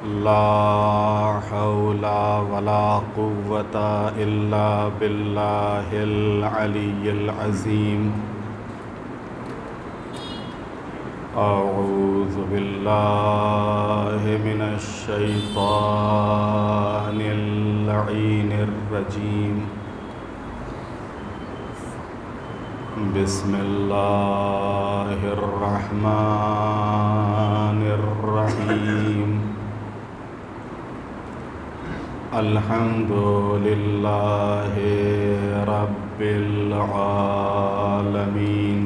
لا حول ولا قوة إلا بالله العلي العظيم. أعوذ بالله من الشيطان اللعين الرجيم. بسم الله الرحمن الرحيم. الحمد لله رب العالمين.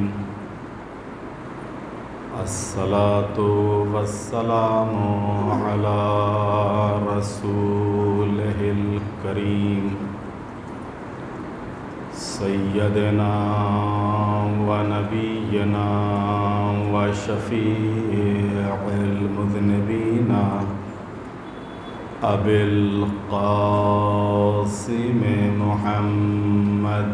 الصلاة والسلام على رسوله الكريم سيدنا ونبينا وشفيع المذنبين أبي القاسم محمد.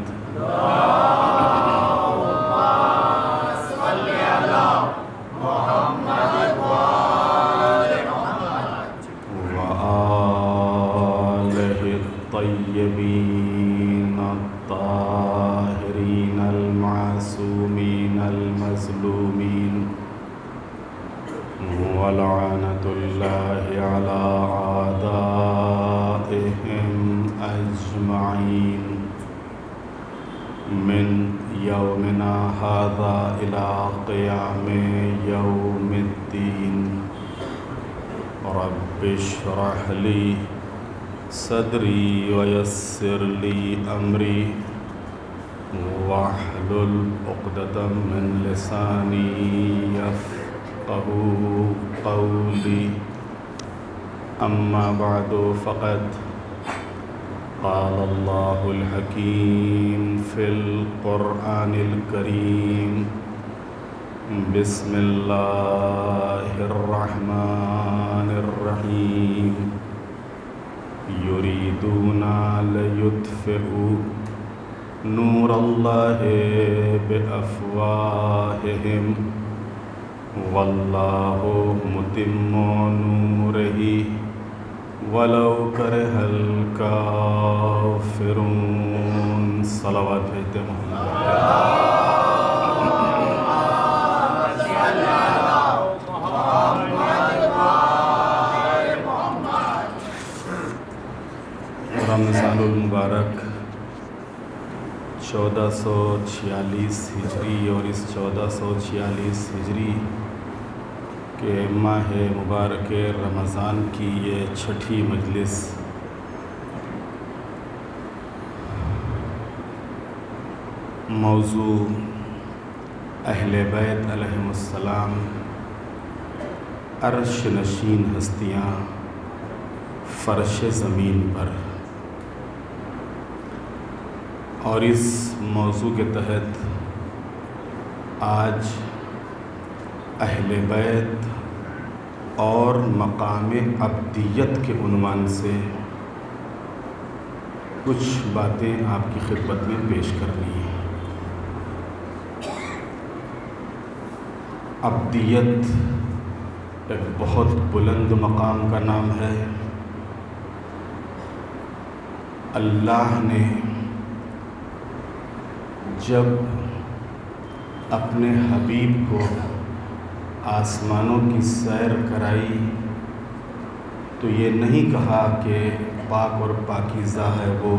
وآله الطيبين الطاهرين المعصومين المظلومين. ولعنة الله على أعدائهم أجمعين من يومنا هذا إلى قيام يوم الدين. رب اشرح لي صدري ويسر لي أمري واحلل عقدة من لساني يفقهوا قولي. أما بعد فقد قال الله الحكيم في القرآن الكريم. بسم الله الرحمن الرحيم. يريدون ليطفئوا نور الله بأفواههم والله متم نوره ولو كره الكافرون. صلوات بھیجتے محمد. رمضان المبارک 1446 ہجری اور اس 1446 ہجری کے ماہ مبارک رمضان کی یہ چھٹی مجلس موضوع اہل بیت علیہم السلام عرش نشین ہستیاں فرش زمین پر. اور اس موضوع کے تحت آج اہل بیت اور مقام عبدیت کے عنوان سے کچھ باتیں آپ کی خدمت میں پیش کرنی ہیں. عبدیت ایک بہت بلند مقام کا نام ہے. اللہ نے جب اپنے حبیب کو آسمانوں کی سیر کرائی تو یہ نہیں کہا کہ پاک اور پاکیزہ ہے وہ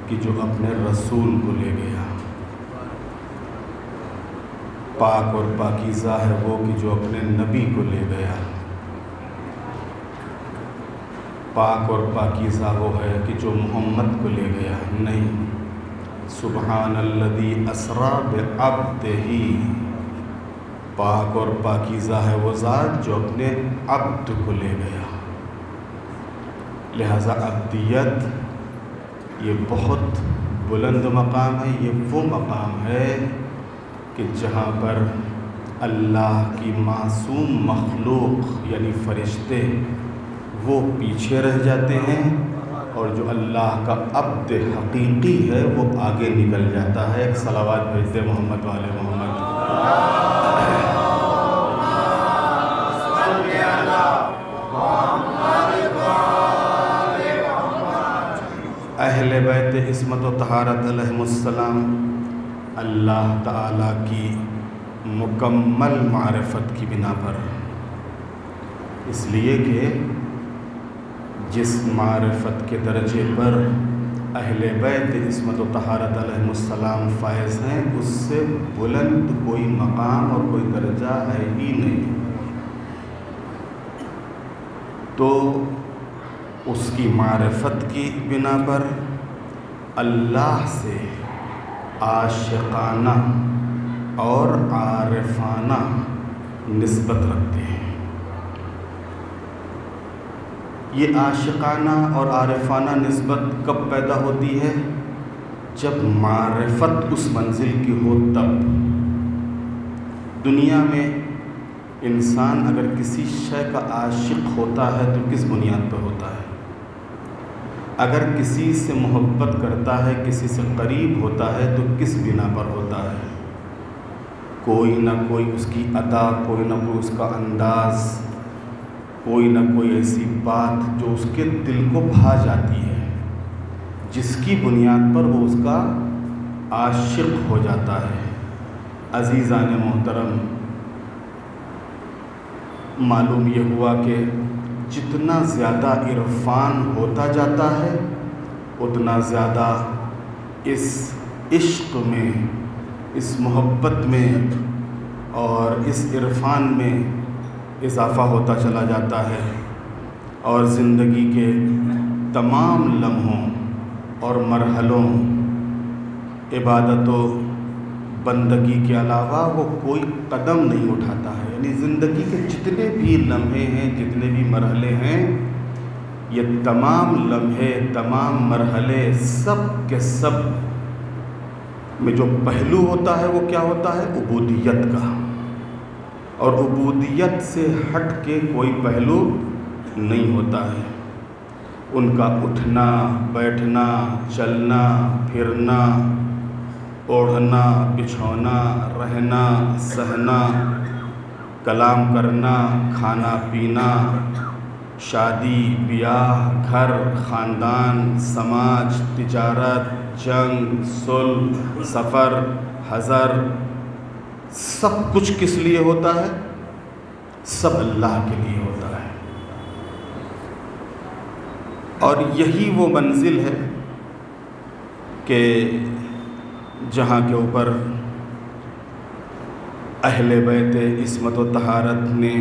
کہ جو اپنے رسول کو لے گیا. پاک اور پاکیزہ ہے وہ کہ جو اپنے نبی کو لے گیا. پاک اور پاکیزہ وہ ہے کہ جو محمد کو لے گیا. نہیں، سبحان الذی اسریٰ بعبدہ. پاک اور پاکیزہ ہے وہ ذات جو اپنے عبد کو لے گیا. لہذا عبدیت یہ بہت بلند مقام ہے. یہ وہ مقام ہے کہ جہاں پر اللہ کی معصوم مخلوق یعنی فرشتے وہ پیچھے رہ جاتے ہیں اور جو اللہ کا عبد حقیقی ہے وہ آگے نکل جاتا ہے. ایک صلوات بھیجتے محمد والے محمد. صلی اللہ بیت عصمت و طہارت علیہم السلام اللہ تعالیٰ کی مکمل معرفت کی بنا پر، اس لیے کہ جس معرفت کے درجے پر اہل بیت عصمت و طہارت علیہم السلام فائز ہیں، اس سے بلند کوئی مقام اور کوئی درجہ ہے ہی نہیں۔ تو اس کی معرفت کی بنا پر اللہ سے عاشقانہ اور عارفانہ نسبت رکھتے ہیں۔ یہ عاشقانہ اور عارفانہ نسبت کب پیدا ہوتی ہے؟ جب معرفت اس منزل کی ہو تب۔ دنیا میں انسان اگر کسی شے کا عاشق ہوتا ہے تو کس بنیاد پر ہوتا ہے؟ اگر کسی سے محبت کرتا ہے، کسی سے قریب ہوتا ہے تو کس بنا پر ہوتا ہے؟ کوئی نہ کوئی اس کی ادا، کوئی نہ کوئی اس کا انداز، کوئی نہ کوئی ایسی بات جو اس کے دل کو بھا جاتی ہے، جس کی بنیاد پر وہ اس کا عاشق ہو جاتا ہے۔ عزیزان محترم، معلوم یہ ہوا کہ جتنا زیادہ عرفان ہوتا جاتا ہے اتنا زیادہ اس عشق میں، اس محبت میں اور اس عرفان میں اضافہ ہوتا چلا جاتا ہے، اور زندگی کے تمام لمحوں اور مرحلوں، عبادت و بندگی کے علاوہ وہ کوئی قدم نہیں اٹھاتا ہے۔ یعنی زندگی کے جتنے بھی لمحے ہیں، جتنے بھی مرحلے ہیں، یہ تمام لمحے، تمام مرحلے، سب کے سب میں جو پہلو ہوتا ہے وہ کیا ہوتا ہے؟ عبودیت کا، اور عبودیت سے ہٹ کے کوئی پہلو نہیں ہوتا ہے۔ ان کا اٹھنا، بیٹھنا، چلنا، پھرنا، اوڑھنا، بچھونا، رہنا، سہنا، کلام کرنا، کھانا پینا، شادی بیاہ، گھر، خاندان، سماج، تجارت، جنگ، صلح، سفر، حضر، سب کچھ کس لیے ہوتا ہے؟ سب اللہ کے لیے ہوتا ہے۔ اور یہی وہ منزل ہے کہ جہاں کے اوپر اہل بیت عصمت و طہارت نے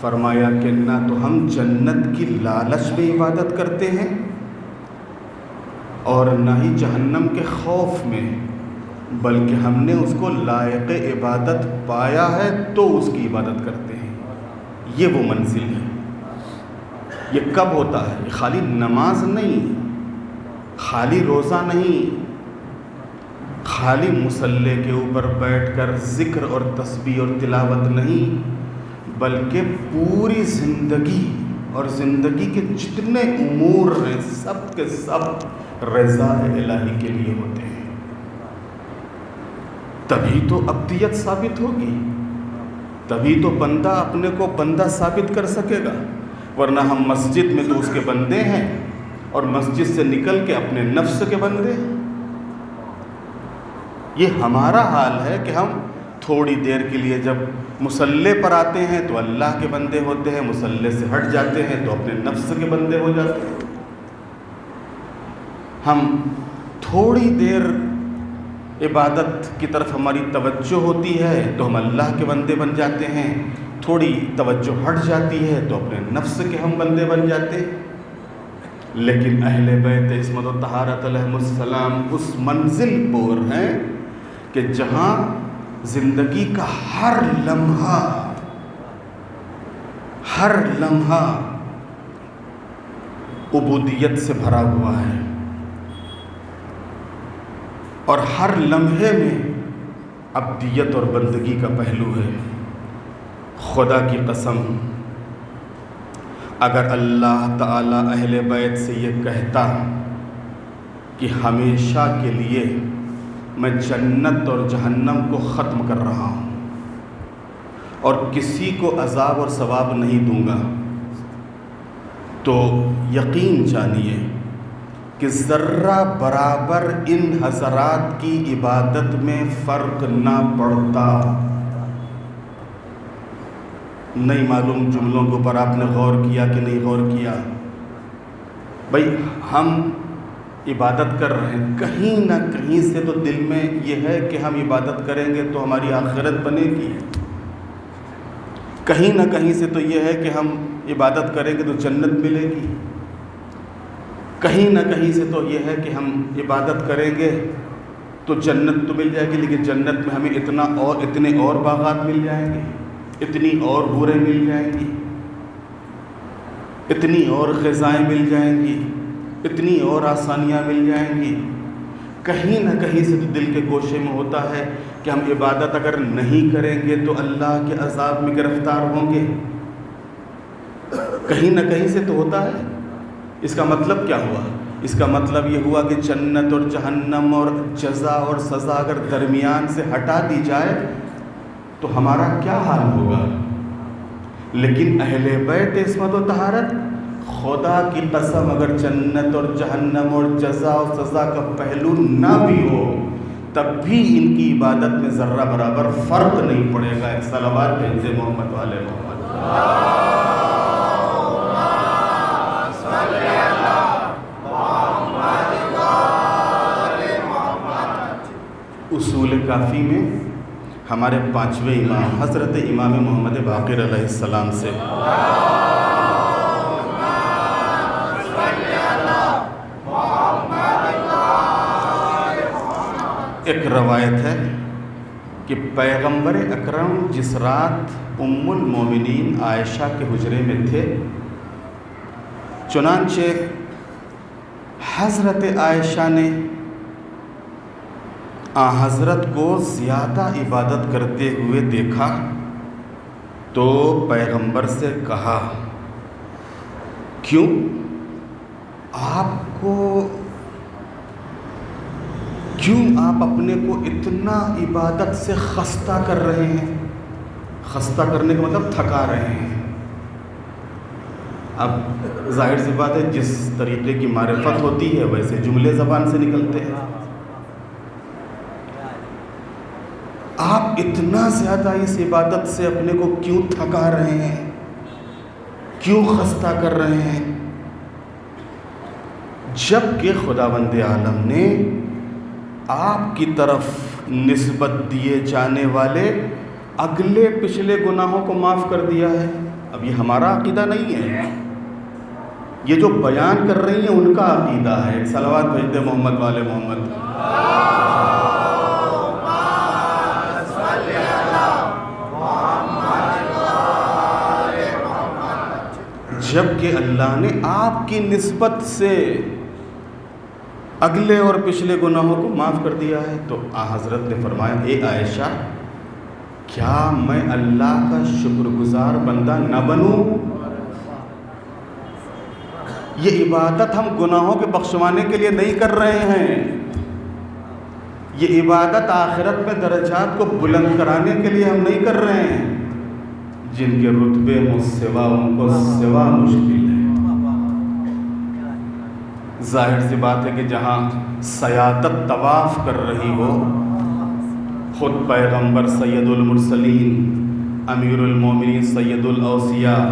فرمایا کہ نہ تو ہم جنت کی لالچ میں عبادت کرتے ہیں اور نہ ہی جہنم کے خوف میں، بلکہ ہم نے اس کو لائق عبادت پایا ہے تو اس کی عبادت کرتے ہیں۔ یہ وہ منزل ہے۔ یہ کب ہوتا ہے؟ یہ خالی نماز نہیں، خالی روزہ نہیں، خالی مصلی کے اوپر بیٹھ کر ذکر اور تسبیح اور تلاوت نہیں، بلکہ پوری زندگی اور زندگی کے جتنے امور ہیں سب کے سب رضا الہی کے لیے ہوتے ہیں۔ تبھی تو ابدیت ثابت ہوگی، تبھی تو بندہ اپنے کو بندہ ثابت کر سکے گا، ورنہ ہم مسجد میں تو اس کے بندے ہیں اور مسجد سے نکل کے اپنے نفس کے بندے ہیں۔ یہ ہمارا حال ہے کہ ہم تھوڑی دیر کے لیے جب مصلی پر آتے ہیں تو اللہ کے بندے ہوتے ہیں، مصلی سے ہٹ جاتے ہیں تو اپنے نفس کے بندے ہو جاتے ہیں۔ ہم تھوڑی دیر عبادت کی طرف ہماری توجہ ہوتی ہے تو ہم اللہ کے بندے بن جاتے ہیں، تھوڑی توجہ ہٹ جاتی ہے تو اپنے نفس کے ہم بندے بن جاتے ہیں۔ لیکن اہل بیت عصمت و طہارت علیہم السلام اس منزل پر ہیں کہ جہاں زندگی کا ہر لمحہ عبودیت سے بھرا ہوا ہے، اور ہر لمحے میں عبدیت اور بندگی کا پہلو ہے۔ خدا کی قسم، اگر اللہ تعالیٰ اہل بیت سے یہ کہتا کہ ہمیشہ کے لیے میں جنت اور جہنم کو ختم کر رہا ہوں اور کسی کو عذاب اور ثواب نہیں دوں گا، تو یقین جانیے کہ ذرہ برابر ان حضرات کی عبادت میں فرق نہ پڑتا۔ نہیں معلوم جملوں کے اوپر آپ نے غور کیا کہ نہیں غور کیا؟ بھائی ہم عبادت کر رہے ہیں، کہیں نہ کہیں سے تو دل میں یہ ہے کہ ہم عبادت کریں گے تو ہماری آخرت بنے گی، کہیں نہ کہیں سے تو یہ ہے کہ ہم عبادت کریں گے تو جنت ملے گی، کہیں نہ کہیں سے تو یہ ہے کہ ہم عبادت کریں گے تو جنت تو مل جائے گی، لیکن جنت میں ہمیں اتنے اور باغات مل جائیں گے، اتنی اور حوریں مل جائیں گی، اتنی اور غذائیں مل جائیں گی، اتنی اور آسانیاں مل جائیں گی۔ کہیں نہ کہیں سے تو دل کے گوشے میں ہوتا ہے کہ ہم عبادت اگر نہیں کریں گے تو اللہ کے عذاب میں گرفتار ہوں گے، کہیں نہ کہیں سے تو ہوتا ہے۔ اس کا مطلب کیا ہوا؟ اس کا مطلب یہ ہوا کہ جنت اور جہنم اور جزا اور سزا اگر درمیان سے ہٹا دی جائے تو ہمارا کیا حال ہوگا؟ لیکن اہل بیت عصمت و طہارت، خدا کی قسم اگر جنت اور جہنم اور جزا اور سزا کا پہلو نہ بھی ہو تب بھی ان کی عبادت میں ذرہ برابر فرق نہیں پڑے گا۔ ایک صلوات بھیجے محمد والے محمد۔ اصول کافی میں ہمارے پانچویں امام حضرت امام محمد باقر علیہ السلام سے ایک روایت ہے کہ پیغمبر اکرم جس رات ام المومنین عائشہ کے حجرے میں تھے، چنانچہ حضرت عائشہ نے حضرت کو زیادہ عبادت کرتے ہوئے دیکھا تو پیغمبر سے کہا، کیوں آپ اپنے کو اتنا عبادت سے خستہ کر رہے ہیں؟ خستہ کرنے کا مطلب تھکا رہے ہیں۔ اب ظاہر سی بات ہے جس طریقے کی معرفت ہوتی ہے ویسے جملے زبان سے نکلتے ہیں۔ آپ اتنا زیادہ اس عبادت سے اپنے کو کیوں تھکا رہے ہیں، کیوں خستہ کر رہے ہیں؟ جبکہ خداوند عالم نے آپ کی طرف نسبت دیے جانے والے اگلے پچھلے گناہوں کو معاف کر دیا ہے۔ اب یہ ہمارا عقیدہ نہیں ہے، یہ جو بیان کر رہی ہیں ان کا عقیدہ ہے۔ ایک صلوات بھیج دے محمد والے محمد۔ جبکہ اللہ نے آپ کی نسبت سے اگلے اور پچھلے گناہوں کو معاف کر دیا ہے تو حضرت نے فرمایا، اے عائشہ کیا میں اللہ کا شکر گزار بندہ نہ بنوں؟ یہ عبادت ہم گناہوں کے بخشوانے کے لیے نہیں کر رہے ہیں، یہ عبادت آخرت میں درجات کو بلند کرانے کے لیے ہم نہیں کر رہے ہیں۔ جن کے رتبے ہوں سوا ان کو سوا مشکل ہے۔ ظاہر سی بات ہے کہ جہاں سیادت طواف کر رہی ہو، خود پیغمبر سید المرسلین امیر المومنین سید الاوصیاء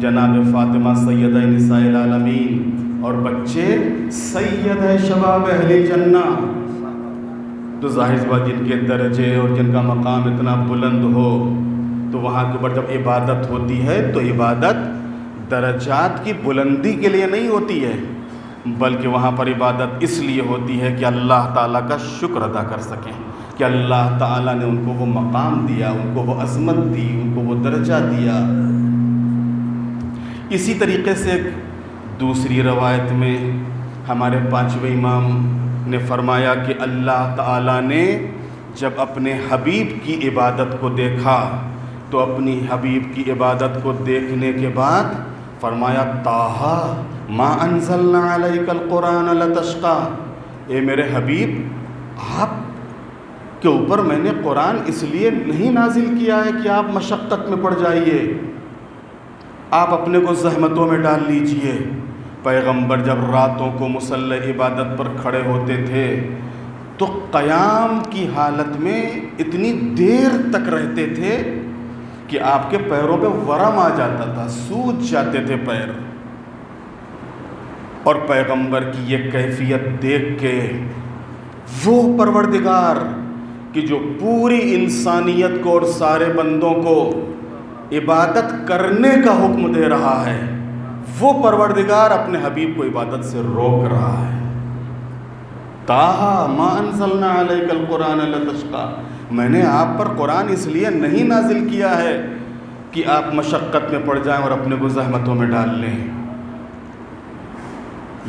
جناب فاطمہ سیدہ نساء العالمین اور بچے سید شباب اہل جنہ، تو ظاہر سی بات جن کے درجے اور جن کا مقام اتنا بلند ہو تو وہاں کے اوپر جب عبادت ہوتی ہے تو عبادت درجات کی بلندی کے لیے نہیں ہوتی ہے، بلکہ وہاں پر عبادت اس لیے ہوتی ہے کہ اللہ تعالیٰ کا شکر ادا کر سکیں کہ اللہ تعالیٰ نے ان کو وہ مقام دیا، ان کو وہ عظمت دی، ان کو وہ درجہ دیا۔ اسی طریقے سے ایک دوسری روایت میں ہمارے پانچویں امام نے فرمایا کہ اللہ تعالیٰ نے جب اپنے حبیب کی عبادت کو دیکھا تو اپنی حبیب کی عبادت کو دیکھنے کے بعد فرمایا، طٰہٰ ما انزلنا علیک القرآن لتشقیٰ، اے میرے حبیب آپ کے اوپر میں نے قرآن اس لیے نہیں نازل کیا ہے کہ آپ مشقت میں پڑ جائیے، آپ اپنے کو زحمتوں میں ڈال لیجئے، پیغمبر جب راتوں کو مصلی عبادت پر کھڑے ہوتے تھے تو قیام کی حالت میں اتنی دیر تک رہتے تھے کہ آپ کے پیروں پہ ورم آ جاتا تھا، سوج جاتے تھے پیر. اور پیغمبر کی یہ کیفیت دیکھ کے وہ پروردگار کہ جو پوری انسانیت کو اور سارے بندوں کو عبادت کرنے کا حکم دے رہا ہے، وہ پروردگار اپنے حبیب کو عبادت سے روک رہا ہے. طٰہٰ ما انزلنا علیک القرآن لتشقیٰ، میں نے آپ پر قرآن اس لیے نہیں نازل کیا ہے کہ آپ مشقت میں پڑ جائیں اور اپنے کو زحمتوں میں ڈال لیں.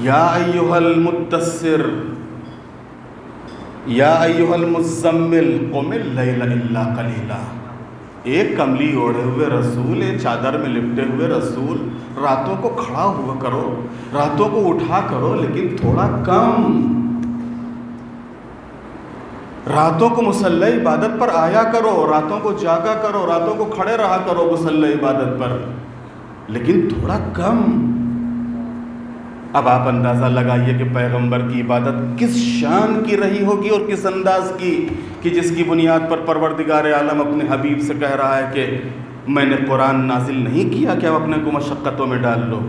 یا ایھا المدثر یا ایھا المزمل قم اللیل الا قلیلا. ایک کملی اوڑھے ہوئے رسول، ایک چادر میں لپٹے ہوئے رسول، راتوں کو کھڑا ہوا کرو، راتوں کو اٹھا کرو، لیکن تھوڑا کم. راتوں کو مصلی عبادت پر آیا کرو، راتوں کو جاگا کرو، راتوں کو کھڑے رہا کرو مصلی عبادت پر، لیکن تھوڑا کم. اب آپ اندازہ لگائیے کہ پیغمبر کی عبادت کس شان کی رہی ہوگی اور کس انداز کی، کہ جس کی بنیاد پر پروردگار عالم اپنے حبیب سے کہہ رہا ہے کہ میں نے قرآن نازل نہیں کیا کہ آپ اپنے کو مشقتوں میں ڈال لو.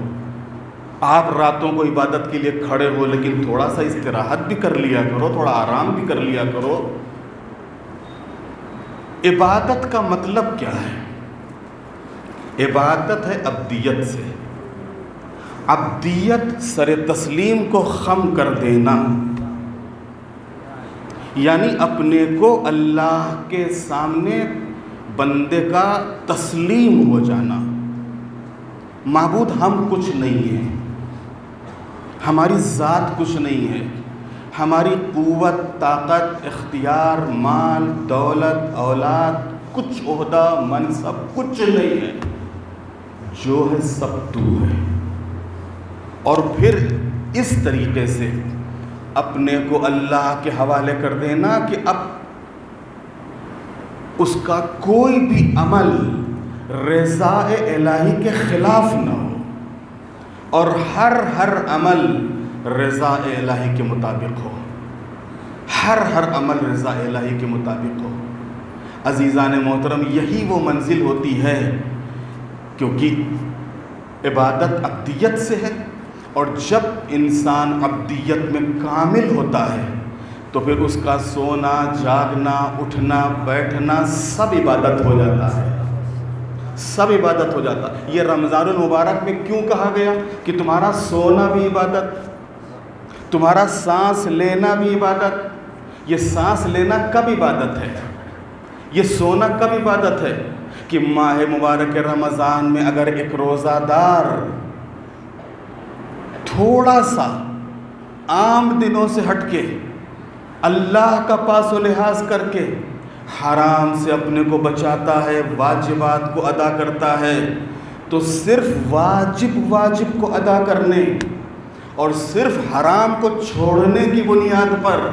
آپ راتوں کو عبادت کے لیے کھڑے ہو، لیکن تھوڑا سا استراحت بھی کر لیا کرو، تھوڑا آرام بھی کر لیا کرو. عبادت کا مطلب کیا ہے؟ عبادت ہے عبدیت سے. عبدیت سر تسلیم کو خم کر دینا، یعنی اپنے کو اللہ کے سامنے بندے کا تسلیم ہو جانا. معبود ہم کچھ نہیں ہیں، ہماری ذات کچھ نہیں ہے، ہماری قوت، طاقت، اختیار، مال، دولت، اولاد، کچھ عہدہ، منصب کچھ نہیں ہے. جو ہے سب تو ہے. اور پھر اس طریقے سے اپنے کو اللہ کے حوالے کر دینا کہ اب اس کا کوئی بھی عمل رضا الہی کے خلاف نہ ہو، اور ہر عمل رضا الہی کے مطابق ہو. ہر عمل رضا الہی کے مطابق ہو. عزیزان محترم، یہی وہ منزل ہوتی ہے، کیونکہ عبادت عبدیت سے ہے، اور جب انسان عبدیت میں کامل ہوتا ہے تو پھر اس کا سونا، جاگنا، اٹھنا، بیٹھنا سب عبادت ہو جاتا ہے، سب عبادت ہو جاتا ہے. یہ رمضان المبارک میں کیوں کہا گیا کہ تمہارا سونا بھی عبادت، تمہارا سانس لینا بھی عبادت. یہ سانس لینا کب عبادت ہے؟ یہ سونا کب عبادت ہے؟ کہ ماہ مبارک رمضان میں اگر ایک روزہ دار تھوڑا سا عام دنوں سے ہٹ کے اللہ کا پاس و لحاظ کر کے حرام سے اپنے کو بچاتا ہے، واجبات کو ادا کرتا ہے، تو صرف واجب کو ادا کرنے اور صرف حرام کو چھوڑنے کی بنیاد پر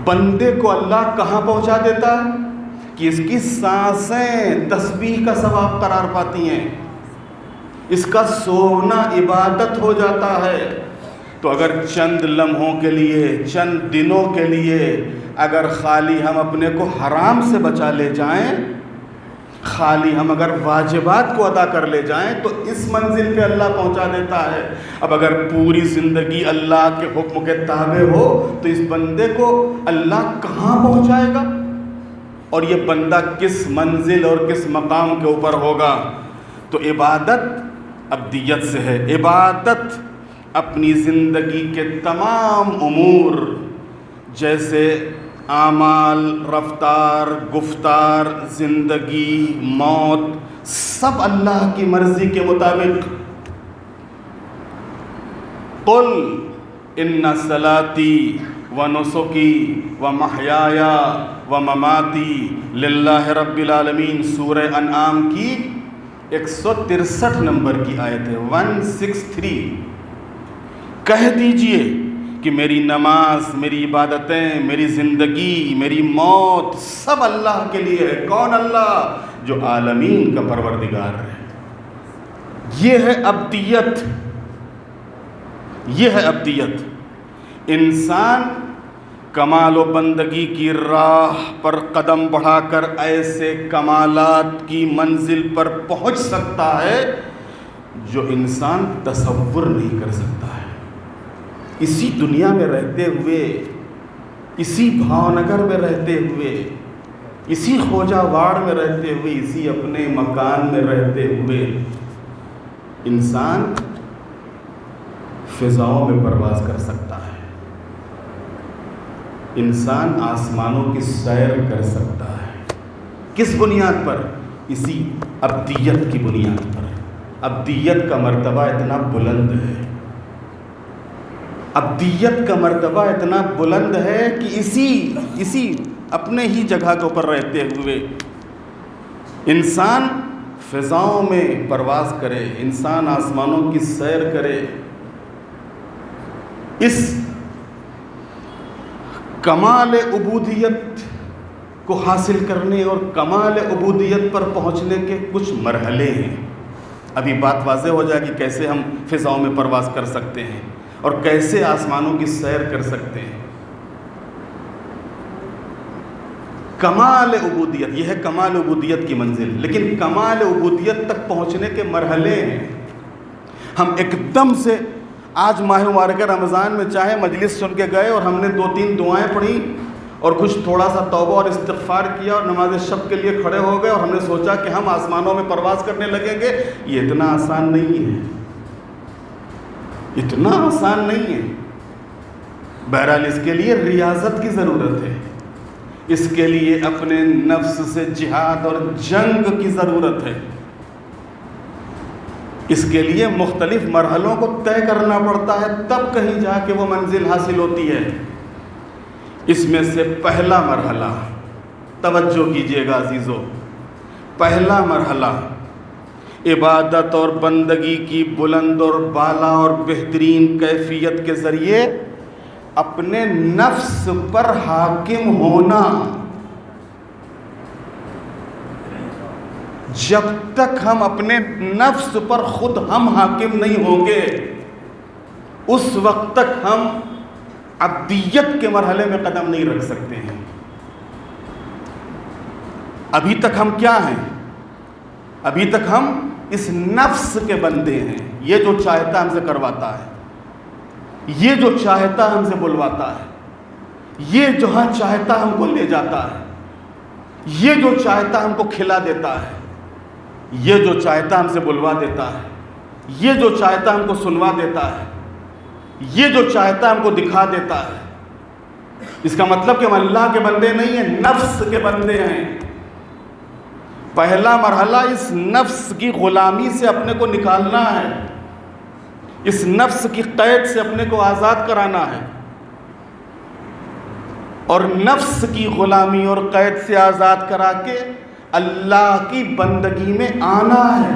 بندے کو اللہ کہاں پہنچا دیتا ہے کہ اس کی سانسیں تسبیح کا ثواب قرار پاتی ہیں، اس کا سونا عبادت ہو جاتا ہے. تو اگر چند لمحوں کے لیے، چند دنوں کے لیے اگر خالی ہم اپنے کو حرام سے بچا لے جائیں، خالی ہم اگر واجبات کو ادا کر لے جائیں، تو اس منزل پہ اللہ پہنچا دیتا ہے. اب اگر پوری زندگی اللہ کے حکم کے تابع ہو تو اس بندے کو اللہ کہاں پہنچائے گا، اور یہ بندہ کس منزل اور کس مقام کے اوپر ہوگا. تو عبادت عبدیت سے ہے. عبادت اپنی زندگی کے تمام امور، جیسے اعمال، رفتار، گفتار، زندگی، موت، سب اللہ کی مرضی کے مطابق. قل ان صلاتی ونسکی ومحیای ومماتی للہ رب العالمین. سورہ انعام کی 163 نمبر کی آیت ہے، 163. کہہ دیجئے کہ میری نماز، میری عبادتیں، میری زندگی، میری موت سب اللہ کے لیے ہے. کون اللہ؟ جو عالمین کا پروردگار ہے، یہ ہے ابدیت، یہ ہے ابدیت۔ انسان کمال و بندگی کی راہ پر قدم بڑھا کر ایسے کمالات کی منزل پر پہنچ سکتا ہے جو انسان تصور نہیں کر سکتا ہے۔ اسی دنیا میں رہتے ہوئے، اسی بھاؤ نگر میں رہتے ہوئے، اسی خوجہ واڑ میں رہتے ہوئے، اسی اپنے مکان میں رہتے ہوئے انسان فضاؤں میں پرواز کر سکتا ہے، انسان آسمانوں کی سیر کر سکتا ہے۔ کس بنیاد پر؟ اسی ابدیت کی بنیاد پر۔ ابدیت کا مرتبہ اتنا بلند ہے، ابدیت کا مرتبہ اتنا بلند ہے کہ اسی اپنے ہی جگہ کے اوپر رہتے ہوئے انسان فضاؤں میں پرواز کرے، انسان آسمانوں کی سیر کرے۔ اس کمال عبودیت کو حاصل کرنے اور کمال عبودیت پر پہنچنے کے کچھ مرحلے ہیں۔ ابھی بات واضح ہو جائے گی کیسے ہم فضاؤں میں پرواز کر سکتے ہیں اور کیسے آسمانوں کی سیر کر سکتے ہیں۔ کمال عبودیت، یہ ہے کمال عبودیت کی منزل، لیکن کمال عبودیت تک پہنچنے کے مرحلے ہیں۔ ہم ایک دم سے آج ماہ مبارکہ رمضان میں چاہے مجلس سن کے گئے اور ہم نے 2-3 دعائیں پڑھی اور کچھ تھوڑا سا توبہ اور استغفار کیا اور نماز شب کے لیے کھڑے ہو گئے اور ہم نے سوچا کہ ہم آسمانوں میں پرواز کرنے لگیں گے، یہ اتنا آسان نہیں ہے، اتنا آسان نہیں ہے۔ بہرحال اس کے لیے ریاضت کی ضرورت ہے، اس کے لیے اپنے نفس سے جہاد اور جنگ کی ضرورت ہے، اس کے لیے مختلف مرحلوں کو طے کرنا پڑتا ہے، تب کہیں جا کے وہ منزل حاصل ہوتی ہے۔ اس میں سے پہلا مرحلہ، توجہ کیجئے گا عزیزو، پہلا مرحلہ عبادت اور بندگی کی بلند اور بالا اور بہترین کیفیت کے ذریعے اپنے نفس پر حاکم ہونا۔ جب تک ہم اپنے نفس پر خود ہم حاکم نہیں ہوں گے، اس وقت تک ہم عبدیت کے مرحلے میں قدم نہیں رکھ سکتے ہیں۔ ابھی تک ہم کیا ہیں؟ ابھی تک ہم اس نفس کے بندے ہیں، یہ جو چاہتا ہم سے کرواتا ہے، یہ جو چاہتا ہم سے بلواتا ہے، یہ جہاں چاہتا ہم کو لے جاتا ہے، یہ جو چاہتا ہم کو کھلا دیتا ہے، یہ جو چاہتا ہم سے بلوا دیتا ہے، یہ جو چاہتا ہم کو سنوا دیتا ہے، یہ جو چاہتا ہم کو دکھا دیتا ہے۔ اس کا مطلب کہ ہم اللہ کے بندے نہیں ہیں، نفس کے بندے ہیں۔ پہلا مرحلہ اس نفس کی غلامی سے اپنے کو نکالنا ہے، اس نفس کی قید سے اپنے کو آزاد کرانا ہے، اور نفس کی غلامی اور قید سے آزاد کرا کے اللہ کی بندگی میں آنا ہے۔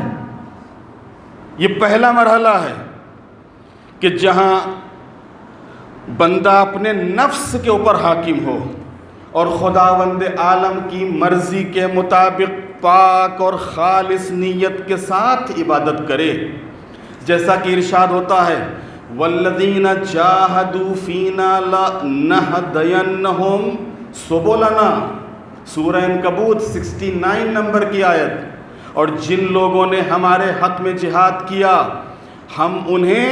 یہ پہلا مرحلہ ہے کہ جہاں بندہ اپنے نفس کے اوپر حاکم ہو اور خداوند عالم کی مرضی کے مطابق پاک اور خالص نیت کے ساتھ عبادت کرے، جیسا کہ ارشاد ہوتا ہے والذین جاہدوا فینا لنہدینہم سبلنا، سورہ عنکبوت 69 نمبر کی آیت۔ اور جن لوگوں نے ہمارے حق میں جہاد کیا، ہم انہیں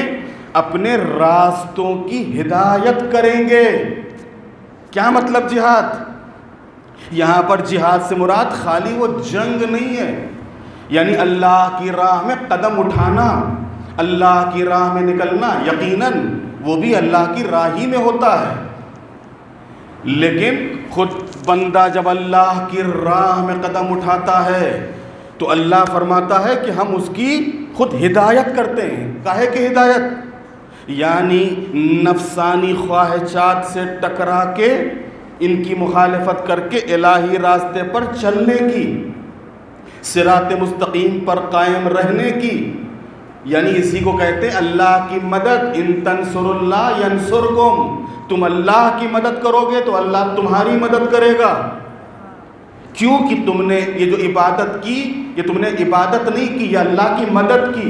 اپنے راستوں کی ہدایت کریں گے۔ کیا مطلب جہاد؟ یہاں پر جہاد سے مراد خالی وہ جنگ نہیں ہے، یعنی اللہ کی راہ میں قدم اٹھانا، اللہ کی راہ میں نکلنا، یقیناً وہ بھی اللہ کی راہ ہی میں ہوتا ہے، لیکن خود بندہ جب اللہ کی راہ میں قدم اٹھاتا ہے تو اللہ فرماتا ہے کہ ہم اس کی خود ہدایت کرتے ہیں۔ کاہے کہ ہدایت یعنی نفسانی خواہشات سے ٹکرا کے ان کی مخالفت کر کے الہی راستے پر چلنے کی، صراط مستقیم پر قائم رہنے کی، یعنی اسی کو کہتے ہیں اللہ کی مدد۔ ان تنصر اللہ ینصرکم، تم اللہ کی مدد کرو گے تو اللہ تمہاری مدد کرے گا۔ کیوں کہ تم نے یہ جو عبادت کی، یہ تم نے عبادت نہیں کی، یہ اللہ کی مدد کی.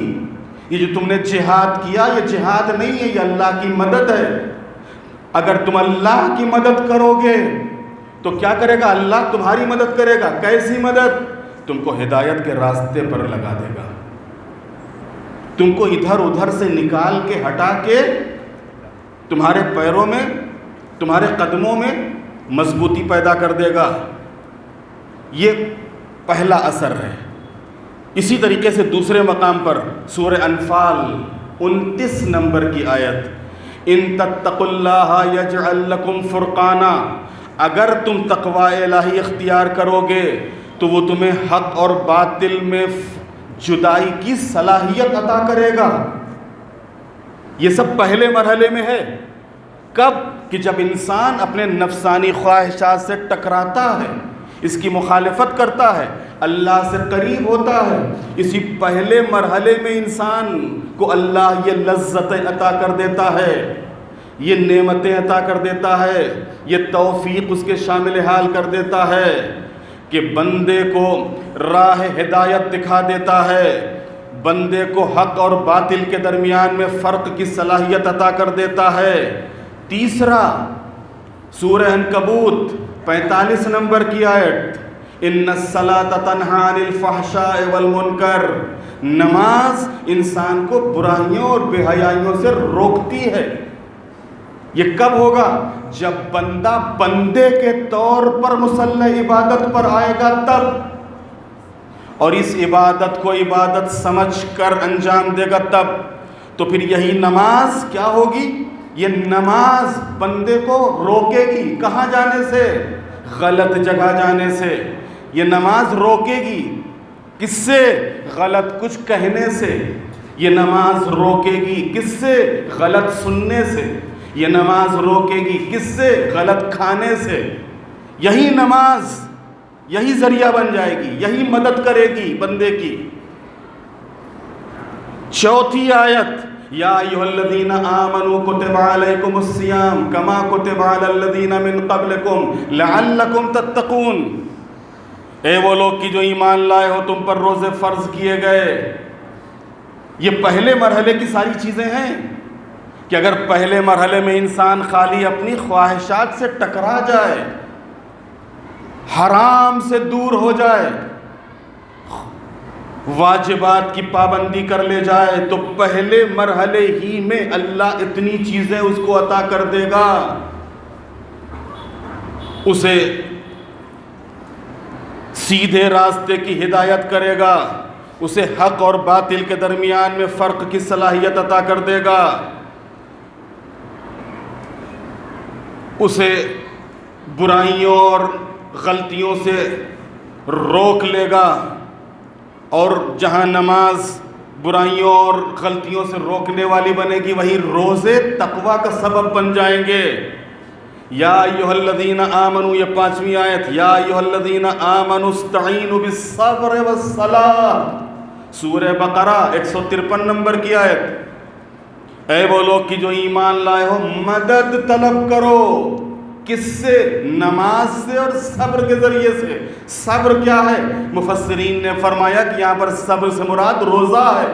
یہ جو تم نے جہاد کیا، یہ جہاد نہیں ہے، یہ اللہ کی مدد ہے. اگر تم اللہ کی مدد کرو گے تو کیا کرے گا؟ اللہ تمہاری مدد کرے گا. کیسی مدد؟ تم کو ہدایت کے راستے پر لگا دے گا، تم کو ادھر ادھر سے نکال کے ہٹا کے تمہارے پیروں میں، تمہارے قدموں میں مضبوطی پیدا کر دے گا. یہ پہلا اثر ہے. اسی طریقے سے دوسرے مقام پر سورہ انفال 29 نمبر کی آیت، ان تتقوا اللہ یجعل لکم فرقانا، اگر تم تقوی الہی اختیار کرو گے تو وہ تمہیں حق اور باطل میں جدائی کی صلاحیت عطا کرے گا. یہ سب پہلے مرحلے میں ہے. کب؟ کہ جب انسان اپنے نفسانی خواہشات سے ٹکراتا ہے، اس کی مخالفت کرتا ہے، اللہ سے قریب ہوتا ہے. اسی پہلے مرحلے میں انسان کو اللہ یہ لذتیں عطا کر دیتا ہے، یہ نعمتیں عطا کر دیتا ہے، یہ توفیق اس کے شامل حال کر دیتا ہے کہ بندے کو راہ ہدایت دکھا دیتا ہے، بندے کو حق اور باطل کے درمیان میں فرق کی صلاحیت عطا کر دیتا ہے. تیسرا سورہ عنکبوت 45 نمبر کی آیت، ان الصلاۃ تنہی عن الفحشاء والمنکر، نماز انسان کو برائیوں اور بے حیائیوں سے روکتی ہے. یہ کب ہوگا؟ جب بندہ بندے کے طور پر مصلی عبادت پر آئے گا تب، اور اس عبادت کو عبادت سمجھ کر انجام دے گا تب. تو پھر یہی نماز کیا ہوگی؟ یہ نماز بندے کو روکے گی کہاں جانے سے؟ غلط جگہ جانے سے. یہ نماز روکے گی کس سے؟ غلط کچھ کہنے سے. یہ نماز روکے گی کس سے؟ غلط سننے سے. یہ نماز روکے گی کس سے؟ غلط کھانے سے. یہی نماز، یہی ذریعہ بن جائے گی، یہی مدد کرے گی بندے کی. چوتھی آیت، یا ایھا الذین آمنوا کتب علیکم الصیام کما کتب علی الذین من قبلکم لعلکم تتقون. اے وہ لوگ کی جو ایمان لائے ہو، تم پر روزے فرض کیے گئے. یہ پہلے مرحلے کی ساری چیزیں ہیں کہ اگر پہلے مرحلے میں انسان خالی اپنی خواہشات سے ٹکرا جائے، حرام سے دور ہو جائے، واجبات کی پابندی کر لے جائے، تو پہلے مرحلے ہی میں اللہ اتنی چیزیں اس کو عطا کر دے گا. اسے سیدھے راستے کی ہدایت کرے گا، اسے حق اور باطل کے درمیان میں فرق کی صلاحیت عطا کر دے گا، اسے برائیوں اور غلطیوں سے روک لے گا. اور جہاں نماز برائیوں اور غلطیوں سے روکنے والی بنے گی، وہی روزے تقویٰ کا سبب بن جائیں گے. یا ایھا الذین آمنوا، یہ 5ویں آیت، یا ایھا الذین آمنوا استعینوا بالصبر والصلاۃ، سورہ بقرہ 153 نمبر کی آیت. اے وہ لوگ کی جو ایمان لائے ہو، مدد طلب کرو. کس سے؟ نماز سے اور صبر کے ذریعے سے. صبر کیا ہے؟ مفسرین نے فرمایا کہ یہاں پر صبر سے مراد روزہ ہے.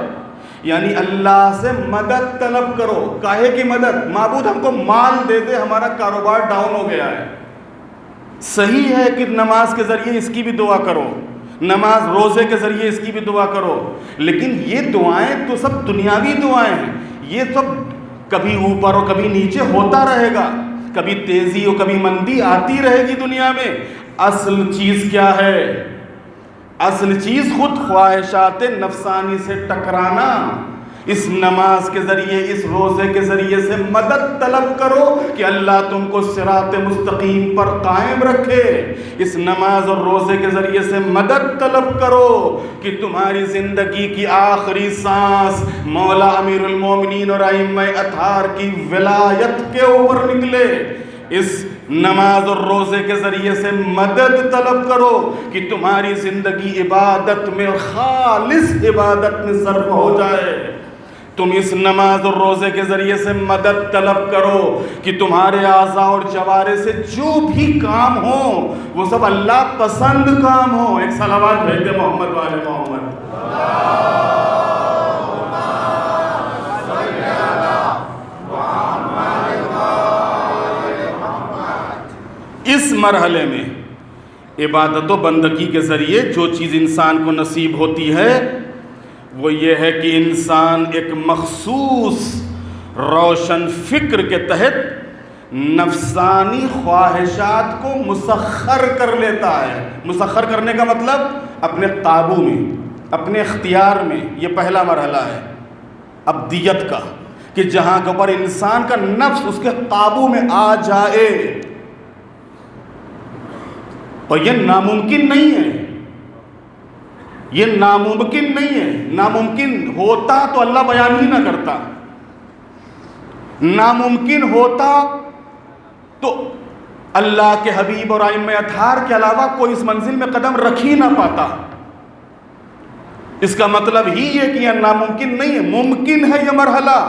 یعنی اللہ سے مدد طلب کرو. کاہے کی مدد؟ معبود ہم کو مال دے دے، ہمارا کاروبار ڈاؤن ہو گیا ہے. صحیح ہے کہ نماز کے ذریعے اس کی بھی دعا کرو، نماز روزے کے ذریعے اس کی بھی دعا کرو، لیکن یہ دعائیں تو سب دنیاوی دعائیں ہیں. یہ سب کبھی اوپر اور کبھی نیچے ہوتا رہے گا، کبھی تیزی اور کبھی مندی آتی رہے گی دنیا میں. اصل چیز کیا ہے؟ اصل چیز خود خواہشات نفسانی سے ٹکرانا. اس نماز کے ذریعے، اس روزے کے ذریعے سے مدد طلب کرو کہ اللہ تم کو صراط مستقیم پر قائم رکھے. اس نماز اور روزے کے ذریعے سے مدد طلب کرو کہ تمہاری زندگی کی آخری سانس مولا امیر المومنین اور ائمہ اطہار کی ولایت کے اوپر نکلے. اس نماز اور روزے کے ذریعے سے مدد طلب کرو کہ تمہاری زندگی عبادت میں، خالص عبادت میں صرف ہو جائے. تم اس نماز اور روزے کے ذریعے سے مدد طلب کرو کہ تمہارے اعضاء اور جوارح سے جو بھی کام ہو وہ سب اللہ پسند کام ہو۔ ایک صلوات بھیج دے محمد والے محمد۔ اس مرحلے میں عبادت و بندگی کے ذریعے جو چیز انسان کو نصیب ہوتی ہے وہ یہ ہے کہ انسان ایک مخصوص روشن فکر کے تحت نفسانی خواہشات کو مسخر کر لیتا ہے۔ مسخر کرنے کا مطلب اپنے قابو میں، اپنے اختیار میں۔ یہ پہلا مرحلہ ہے عبدیت کا، کہ جہاں کے اوپر انسان کا نفس اس کے قابو میں آ جائے۔ اور یہ ناممکن نہیں ہے، یہ ناممکن نہیں ہے۔ ناممکن ہوتا تو اللہ بیان ہی نہ کرتا، ناممکن ہوتا تو اللہ کے حبیب اور ائمہ اطہار کے علاوہ کوئی اس منزل میں قدم رکھ ہی نہ پاتا۔ اس کا مطلب ہی ہے کہ یہ ناممکن نہیں ہے، ممکن ہے یہ مرحلہ،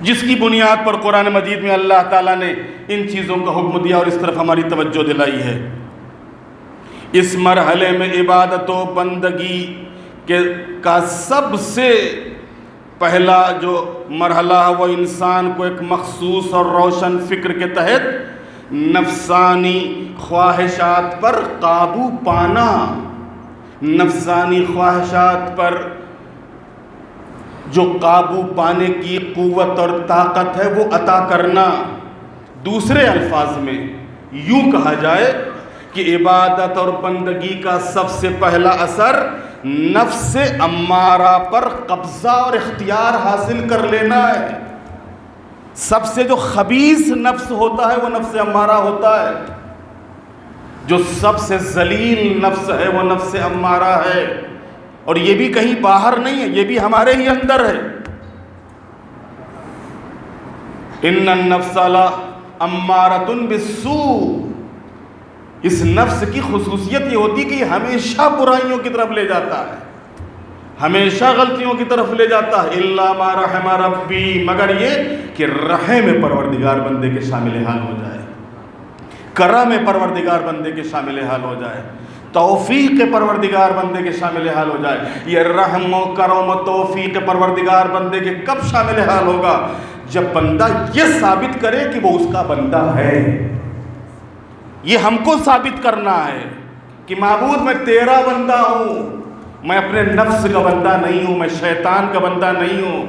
جس کی بنیاد پر قرآن مجید میں اللہ تعالیٰ نے ان چیزوں کا حکم دیا اور اس طرف ہماری توجہ دلائی ہے۔ اس مرحلے میں عبادت و بندگی کا سب سے پہلا جو مرحلہ ہے وہ انسان کو ایک مخصوص اور روشن فکر کے تحت نفسانی خواہشات پر قابو پانا، نفسانی خواہشات پر جو قابو پانے کی قوت اور طاقت ہے وہ عطا کرنا۔ دوسرے الفاظ میں یوں کہا جائے کہ عبادت اور بندگی کا سب سے پہلا اثر نفس امارہ پر قبضہ اور اختیار حاصل کر لینا ہے۔ سب سے جو خبیث نفس ہوتا ہے وہ نفس امارہ ہوتا ہے، جو سب سے ذلیل نفس ہے وہ نفس امارہ ہے، اور یہ بھی کہیں باہر نہیں ہے، یہ بھی ہمارے ہی اندر ہے۔ ان النفس لامارۃ بالسوء، اس نفس کی خصوصیت یہ ہوتی کہ یہ ہمیشہ برائیوں کی طرف لے جاتا ہے، ہمیشہ غلطیوں کی طرف لے جاتا ہے۔ الا ما رحم ربی، مگر یہ کہ رحم پروردگار بندے کے شامل حال ہو جائے، کرم پروردگار بندے کے شامل حال ہو جائے، توفیق پروردگار بندے کے شامل حال ہو جائے۔ یہ رحم و کرم و توفیق پروردگار بندے کے کب شامل حال ہوگا؟ جب بندہ یہ ثابت کرے کہ وہ اس کا بندہ ہے۔ یہ ہم کو ثابت کرنا ہے کہ معبود میں تیرا بندہ ہوں، میں اپنے نفس کا بندہ نہیں ہوں، میں شیطان کا بندہ نہیں ہوں،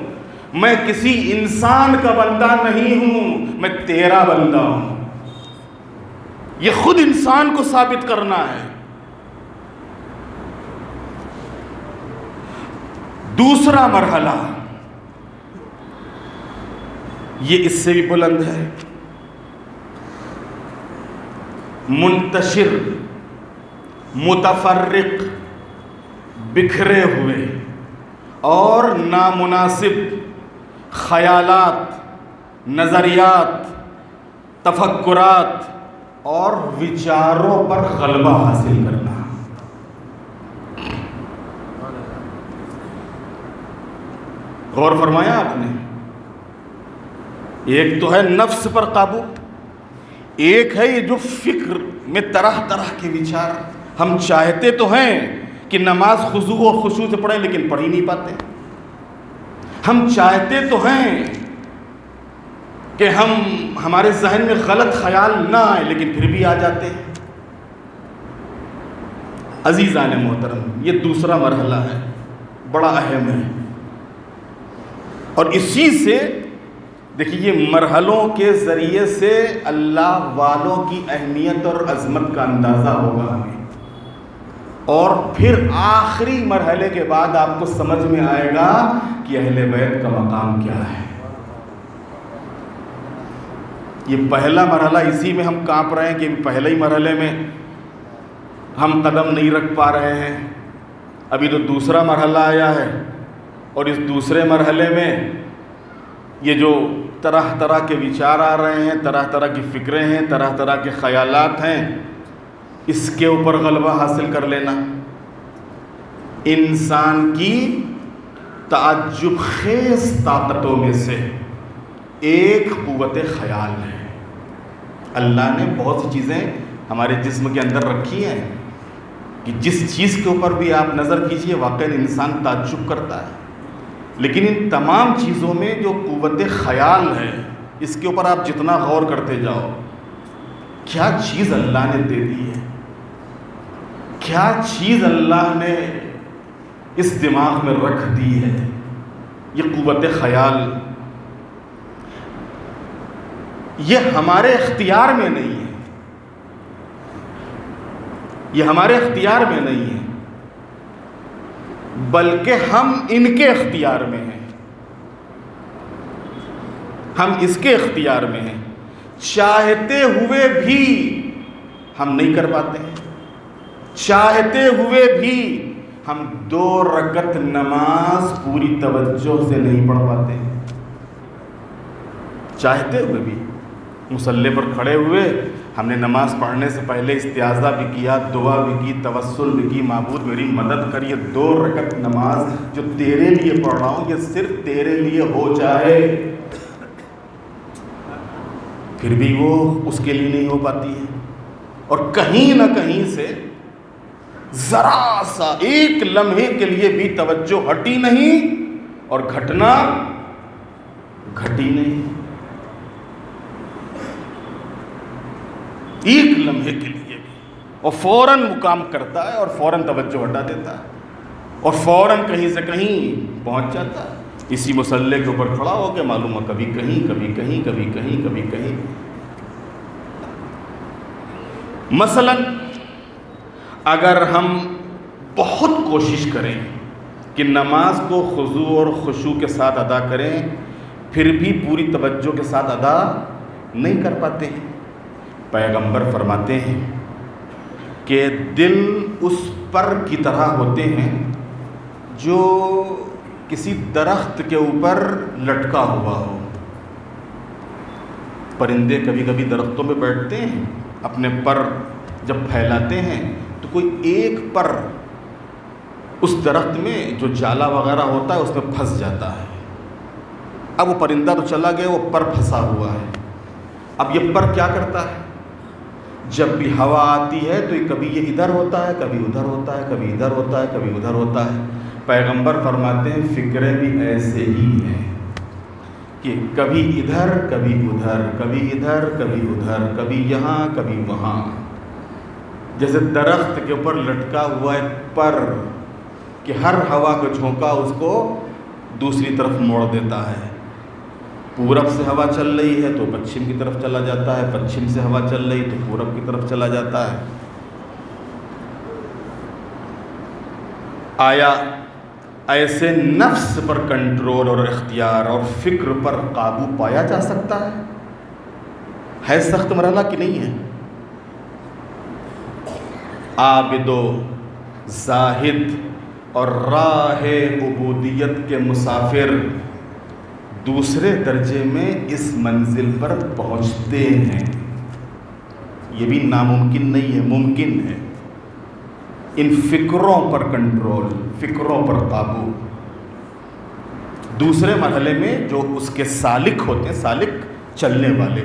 میں کسی انسان کا بندہ نہیں ہوں، میں تیرا بندہ ہوں۔ یہ خود انسان کو ثابت کرنا ہے۔ دوسرا مرحلہ یہ اس سے بھی بلند ہے، منتشر، متفرق، بکھرے ہوئے اور نامناسب خیالات، نظریات، تفکرات اور وچاروں پر غلبہ حاصل کرنا۔ غور فرمایا آپ نے؟ ایک تو ہے نفس پر قابو، ایک ہے یہ جو فکر میں طرح طرح کے وچار۔ ہم چاہتے تو ہیں کہ نماز خضوع اور خشوع سے پڑھیں لیکن پڑھ ہی نہیں پاتے۔ ہم چاہتے تو ہیں کہ ہمارے ذہن میں غلط خیال نہ آئے لیکن پھر بھی آ جاتے ہیں۔ عزیزان محترم، یہ دوسرا مرحلہ ہے، بڑا اہم ہے، اور اسی سے دیکھیے یہ مرحلوں کے ذریعے سے اللہ والوں کی اہمیت اور عظمت کا اندازہ ہوگا ہمیں، اور پھر آخری مرحلے کے بعد آپ کو سمجھ میں آئے گا کہ اہل بیت کا مقام کیا ہے۔ یہ پہلا مرحلہ، اسی میں ہم کانپ رہے ہیں کہ پہلے ہی مرحلے میں ہم قدم نہیں رکھ پا رہے ہیں۔ ابھی تو دوسرا مرحلہ آیا ہے، اور اس دوسرے مرحلے میں یہ جو طرح طرح کے وچار آ رہے ہیں، طرح طرح کی فکریں ہیں، طرح طرح کے خیالات ہیں، اس کے اوپر غلبہ حاصل کر لینا انسان کی تعجب خیز طاقتوں میں سے ایک قوت خیال ہے۔ اللہ نے بہت سی چیزیں ہمارے جسم کے اندر رکھی ہیں کہ جس چیز کے اوپر بھی آپ نظر کیجئے واقعی انسان تعجب کرتا ہے، لیکن ان تمام چیزوں میں جو قوت خیال ہے اس کے اوپر آپ جتنا غور کرتے جاؤ، کیا چیز اللہ نے دے دی ہے، کیا چیز اللہ نے اس دماغ میں رکھ دی ہے، یہ قوت خیال۔ یہ ہمارے اختیار میں نہیں ہے، یہ ہمارے اختیار میں نہیں ہے، بلکہ ہم ان کے اختیار میں ہیں، ہم اس کے اختیار میں ہیں۔ چاہتے ہوئے بھی ہم نہیں کر پاتے ہیں، چاہتے ہوئے بھی ہم 2 رکعت نماز پوری توجہ سے نہیں پڑھ پاتے ہیں، چاہتے ہوئے بھی۔ مصلی پر کھڑے ہوئے ہم نے نماز پڑھنے سے پہلے استعاذہ بھی کیا، دعا بھی کی، توسل بھی کی، معبود میری مدد کر، یہ 2 رکعت نماز جو تیرے لیے پڑھ رہا ہوں یہ صرف تیرے لیے ہو جائے، پھر بھی وہ اس کے لیے نہیں ہو پاتی ہے، اور کہیں نہ کہیں سے ذرا سا ایک لمحے کے لیے بھی توجہ ہٹی نہیں اور گھٹنا گھٹی نہیں، ایک لمحے کے لیے بھی، اور فوراً وہ کام کرتا ہے اور فوراً توجہ ہٹا دیتا ہے اور فوراً کہیں سے کہیں پہنچ جاتا ہے۔ اسی مصلی کے اوپر کھڑا ہو کے معلوم ہے کبھی کہیں کبھی کہیں کبھی کہیں کبھی کہیں۔ مثلا اگر ہم بہت کوشش کریں کہ نماز کو خضوع اور خشوع کے ساتھ ادا کریں، پھر بھی پوری توجہ کے ساتھ ادا نہیں کر پاتے ہیں، پیغمبر فرماتے ہیں کہ دل اس پر کی طرح ہوتے ہیں جو کسی درخت کے اوپر لٹکا ہوا ہو۔ پرندے کبھی کبھی درختوں پہ بیٹھتے ہیں، اپنے پر جب پھیلاتے ہیں تو کوئی ایک پر اس درخت میں جو جالا وغیرہ ہوتا ہے اس میں پھنس جاتا ہے۔ اب وہ پرندہ تو چلا گیا، وہ پر پھنسا ہوا ہے۔ اب یہ پر کیا کرتا ہے؟ جب بھی ہوا آتی ہے تو کبھی یہ ادھر ہوتا ہے، کبھی ادھر ہوتا ہے، کبھی ادھر ہوتا ہے، کبھی ادھر ہوتا ہے۔ پیغمبر فرماتے ہیں فکریں بھی ایسے ہی ہیں کہ کبھی ادھر کبھی ادھر، کبھی ادھر کبھی ادھر، کبھی یہاں کبھی وہاں، جیسے درخت کے اوپر لٹکا ہوا ایک پر کہ ہر ہوا کا جھونکا اس کو دوسری طرف موڑ دیتا ہے۔ پورب سے ہوا چل رہی ہے تو پچھم کی طرف چلا جاتا ہے، پچھم سے ہوا چل رہی تو پورب کی طرف چلا جاتا ہے۔ آیا ایسے نفس پر کنٹرول اور اختیار اور فکر پر قابو پایا جا سکتا ہے سخت مرحلہ کہ نہیں ہے؟ عابد و زاہد اور راہ عبودیت کے مسافر دوسرے درجے میں اس منزل پر پہنچتے ہیں، یہ بھی ناممکن نہیں ہے، ممکن ہے۔ ان فکروں پر کنٹرول، فکروں پر قابو۔ دوسرے مرحلے میں جو اس کے سالک ہوتے ہیں، سالک چلنے والے،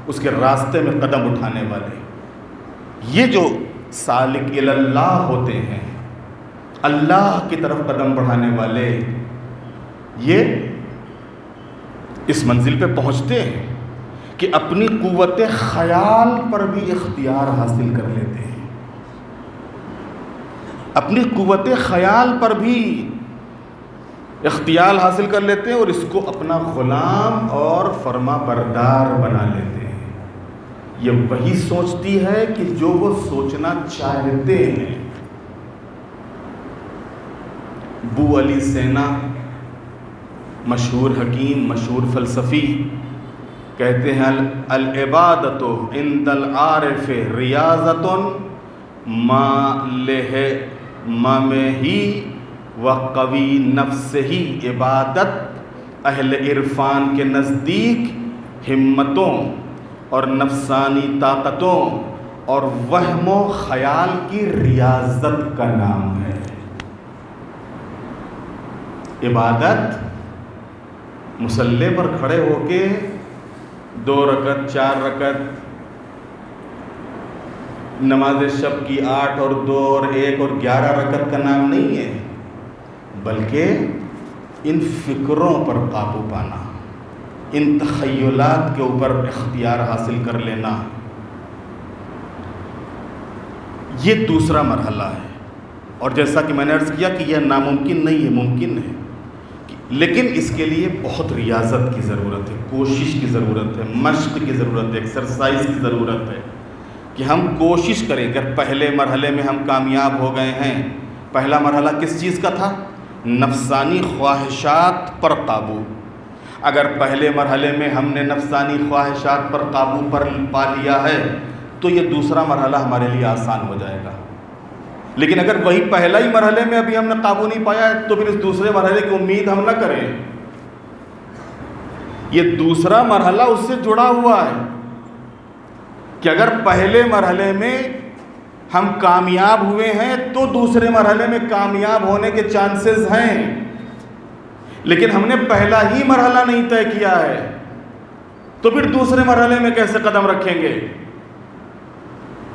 اس کے راستے میں قدم اٹھانے والے، یہ جو سالک اللہ ہوتے ہیں، اللہ کی طرف قدم بڑھانے والے، یہ اس منزل پہ پہنچتے ہیں کہ اپنی قوت خیال پر بھی اختیار حاصل کر لیتے ہیں، اپنی قوت خیال پر بھی اختیار حاصل کر لیتے ہیں اور اس کو اپنا غلام اور فرما بردار بنا لیتے ہیں۔ یہ وہی سوچتی ہے کہ جو وہ سوچنا چاہتے ہیں۔ بو علی سینا مشہور حکیم، مشہور فلسفی، کہتے ہیں العبادت عند العارف ریاضۃ ما لہ ممہی و قوی نفس ہی۔ عبادت اہل عرفان کے نزدیک ہمتوں اور نفسانی طاقتوں اور وہم و خیال کی ریاضت کا نام ہے۔ عبادت مصلی پر کھڑے ہو کے 2 رکعت 4 رکعت، نماز شب کی 8 اور 2 اور 1 اور 11 رکعت کا نام نہیں ہے، بلکہ ان فکروں پر قابو پانا، ان تخیلات کے اوپر اختیار حاصل کر لینا، یہ دوسرا مرحلہ ہے۔ اور جیسا کہ میں نے عرض کیا کہ یہ ناممکن نہیں ہے، ممکن ہے، لیکن اس کے لیے بہت ریاضت کی ضرورت ہے، کوشش کی ضرورت ہے، مشق کی ضرورت ہے، ایکسرسائز کی ضرورت ہے کہ ہم کوشش کریں۔ اگر پہلے مرحلے میں ہم کامیاب ہو گئے ہیں، پہلا مرحلہ کس چیز کا تھا؟ نفسانی خواہشات پر قابو۔ اگر پہلے مرحلے میں ہم نے نفسانی خواہشات پر قابو پا لیا ہے تو یہ دوسرا مرحلہ ہمارے لیے آسان ہو جائے گا۔ لیکن اگر وہی پہلا ہی مرحلے میں ابھی ہم نے قابو نہیں پایا ہے تو پھر اس دوسرے مرحلے کی امید ہم نہ کریں۔ یہ دوسرا مرحلہ اس سے جڑا ہوا ہے کہ اگر پہلے مرحلے میں ہم کامیاب ہوئے ہیں تو دوسرے مرحلے میں کامیاب ہونے کے چانسز ہیں، لیکن ہم نے پہلا ہی مرحلہ نہیں طے کیا ہے تو پھر دوسرے مرحلے میں کیسے قدم رکھیں گے؟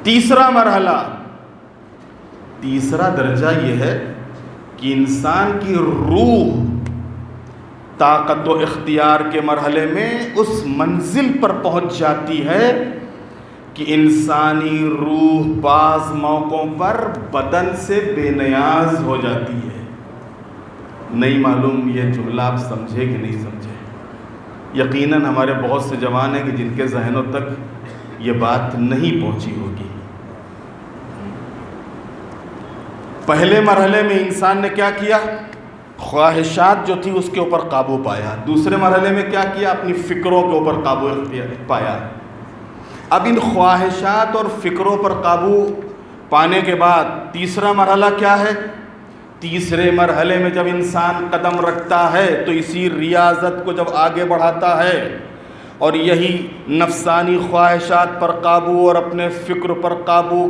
تیسرا مرحلہ، تیسرا درجہ یہ ہے کہ انسان کی روح طاقت و اختیار کے مرحلے میں اس منزل پر پہنچ جاتی ہے کہ انسانی روح بعض موقعوں پر بدن سے بے نیاز ہو جاتی ہے۔ نہیں معلوم یہ جملہ آپ سمجھے کہ نہیں سمجھے۔ یقیناً ہمارے بہت سے جوان ہیں کہ جن کے ذہنوں تک یہ بات نہیں پہنچی ہوگی۔ پہلے مرحلے میں انسان نے کیا کیا؟ خواہشات جو تھی اس کے اوپر قابو پایا۔ دوسرے مرحلے میں کیا کیا؟ اپنی فکروں کے اوپر قابو پایا۔ اب ان خواہشات اور فکروں پر قابو پانے کے بعد تیسرا مرحلہ کیا ہے؟ تیسرے مرحلے میں جب انسان قدم رکھتا ہے تو اسی ریاضت کو جب آگے بڑھاتا ہے اور یہی نفسانی خواہشات پر قابو اور اپنے فکر پر قابو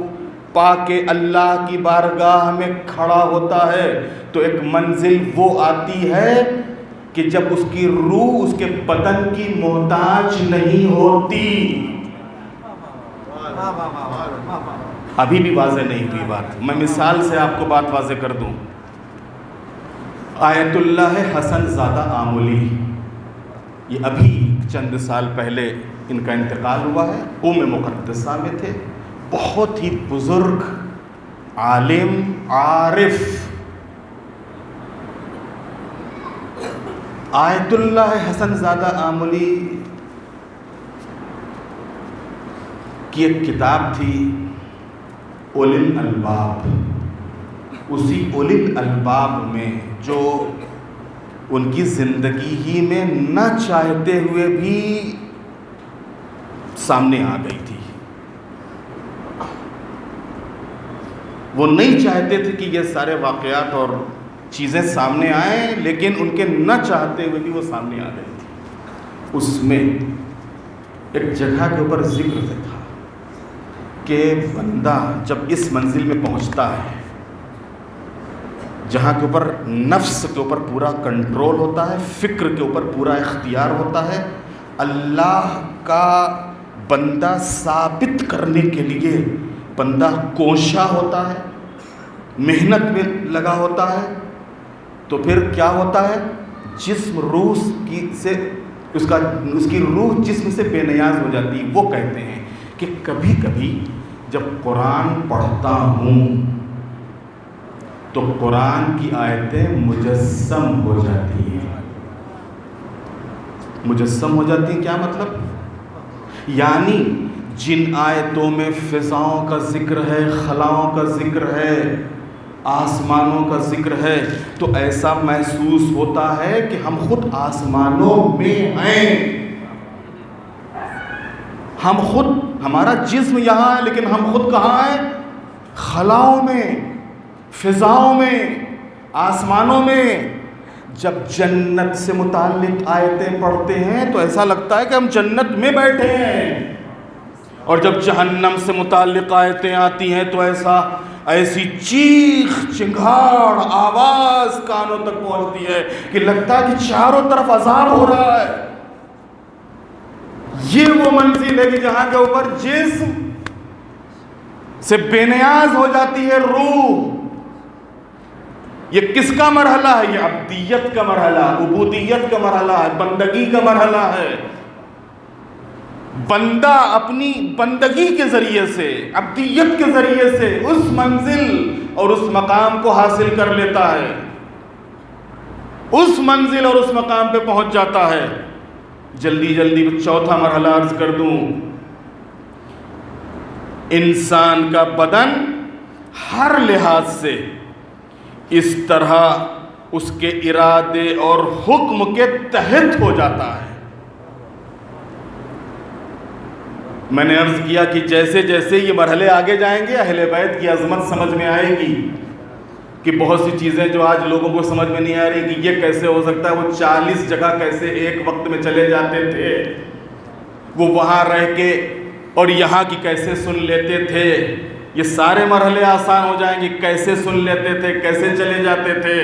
پا کے اللہ کی بارگاہ میں کھڑا ہوتا ہے تو ایک منزل وہ آتی ہے کہ جب اس کی روح اس کے بدن کی محتاج نہیں ہوتی۔ ابھی بھی واضح نہیں ہوئی بات، میں مثال سے آپ کو بات واضح کر دوں۔ آیت اللہ حسن زادہ آملی، یہ ابھی چند سال پہلے ان کا انتقال ہوا ہے، قوم مقدسہ میں تھے، بہت ہی بزرگ عالم عارف۔ آیت اللہ حسن زادہ آملی کی ایک کتاب تھی اولی الالباب۔ اسی اولی الالباب میں جو ان کی زندگی ہی میں نہ چاہتے ہوئے بھی سامنے آ گئی تھی، وہ نہیں چاہتے تھے کہ یہ سارے واقعات اور چیزیں سامنے آئیں، لیکن ان کے نہ چاہتے ہوئے بھی وہ سامنے آ گئی تھی۔ اس میں ایک جگہ کے اوپر ذکر تھا کہ بندہ جب اس منزل میں پہنچتا ہے جہاں کے اوپر نفس کے اوپر پورا کنٹرول ہوتا ہے، فکر کے اوپر پورا اختیار ہوتا ہے، اللہ کا بندہ ثابت کرنے کے لیے بندہ کوشاں ہوتا ہے، محنت میں لگا ہوتا ہے، تو پھر کیا ہوتا ہے؟ جسم روح سے اس کی روح جسم سے بے نیاز ہو جاتی ہے۔ وہ کہتے ہیں کہ کبھی کبھی جب قرآن پڑھتا ہوں تو قرآن کی آیتیں مجسم ہو جاتی ہیں۔ مجسم ہو جاتی ہیں کیا مطلب؟ یعنی جن آیتوں میں فضاؤں کا ذکر ہے، خلاؤں کا ذکر ہے، آسمانوں کا ذکر ہے، تو ایسا محسوس ہوتا ہے کہ ہم خود آسمانوں میں ہیں، ہم خود، ہمارا جسم یہاں ہے لیکن ہم خود کہاں ہیں؟ خلاؤں میں، فضاؤں میں، آسمانوں میں۔ جب جنت سے متعلق آیتیں پڑھتے ہیں تو ایسا لگتا ہے کہ ہم جنت میں بیٹھے ہیں، اور جب جہنم سے متعلق آیتیں آتی ہیں تو ایسا ایسی چیخ چنگھاڑ آواز کانوں تک پہنچتی ہے کہ لگتا ہے کہ چاروں طرف عذاب ہو رہا ہے۔ یہ وہ منزل ہے کہ جہاں کے اوپر جسم سے بے نیاز ہو جاتی ہے روح۔ یہ کس کا مرحلہ ہے؟ یہ عبدیت کا مرحلہ، عبودیت کا مرحلہ ہے، بندگی کا مرحلہ ہے۔ بندہ اپنی بندگی کے ذریعے سے، عبدیت کے ذریعے سے اس منزل اور اس مقام کو حاصل کر لیتا ہے، اس منزل اور اس مقام پہ پہنچ جاتا ہے۔ جلدی جلدی چوتھا مرحلہ عرض کر دوں۔ انسان کا بدن ہر لحاظ سے اس طرح اس کے ارادے اور حکم کے تحت ہو جاتا ہے۔ میں نے عرض کیا کہ جیسے جیسے یہ مرحلے آگے جائیں گے اہل بیت کی عظمت سمجھ میں آئے گی کہ بہت سی چیزیں جو آج لوگوں کو سمجھ میں نہیں آ رہی کہ یہ کیسے ہو سکتا ہے، وہ 40 جگہ کیسے ایک وقت میں چلے جاتے تھے، وہ وہاں رہ کے اور یہاں کی کیسے سن لیتے تھے۔ یہ سارے مرحلے آسان ہو جائیں گے، کیسے سن لیتے تھے، کیسے چلے جاتے تھے۔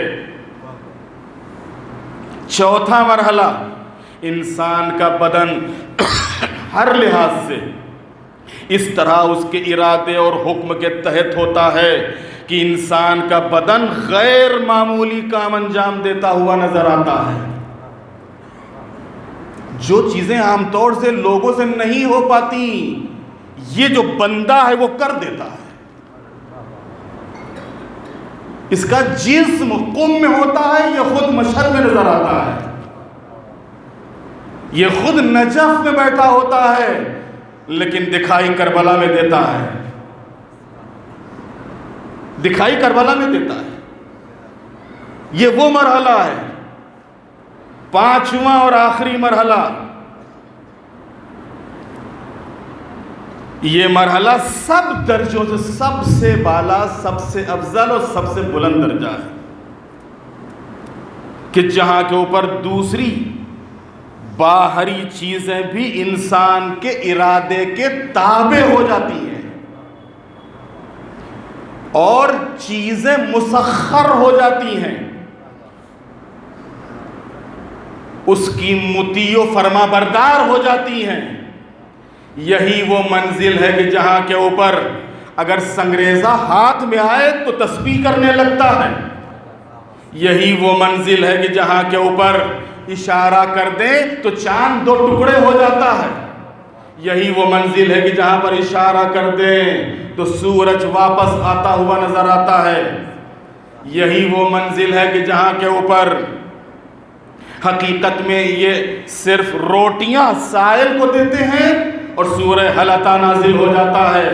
چوتھا مرحلہ، انسان کا بدن ہر لحاظ سے اس طرح اس کے ارادے اور حکم کے تحت ہوتا ہے کہ انسان کا بدن غیر معمولی کام انجام دیتا ہوا نظر آتا ہے۔ جو چیزیں عام طور سے لوگوں سے نہیں ہو پاتی، یہ جو بندہ ہے وہ کر دیتا ہے۔ اس کا جسم قم میں ہوتا ہے، یہ خود مشہد میں نظر آتا ہے، یہ خود نجف میں بیٹھا ہوتا ہے، لیکن دکھائی کربلا میں دیتا ہے، دکھائی کربلا میں دیتا ہے۔ یہ وہ مرحلہ ہے، پانچواں اور آخری مرحلہ۔ یہ مرحلہ سب درجوں سے سب سے بالا، سب سے افضل اور سب سے بلند درجہ ہے کہ جہاں کے اوپر دوسری باہری چیزیں بھی انسان کے ارادے کے تابع ہو جاتی ہیں اور چیزیں مسخر ہو جاتی ہیں، اس کی مطیع و فرما بردار ہو جاتی ہیں۔ یہی وہ منزل ہے کہ جہاں کے اوپر اگر سنگریزہ ہاتھ میں آئے تو تسبیح کرنے لگتا ہے۔ یہی وہ منزل ہے کہ جہاں کے اوپر اشارہ کر دیں تو چاند دو ٹکڑے ہو جاتا ہے۔ یہی وہ منزل ہے کہ جہاں پر اشارہ کر دیں تو سورج واپس آتا ہوا نظر آتا ہے۔ یہی وہ منزل ہے کہ جہاں کے اوپر حقیقت میں یہ صرف روٹیاں سائل کو دیتے ہیں اور سورہ حل اتی نازل ہو جاتا ہے۔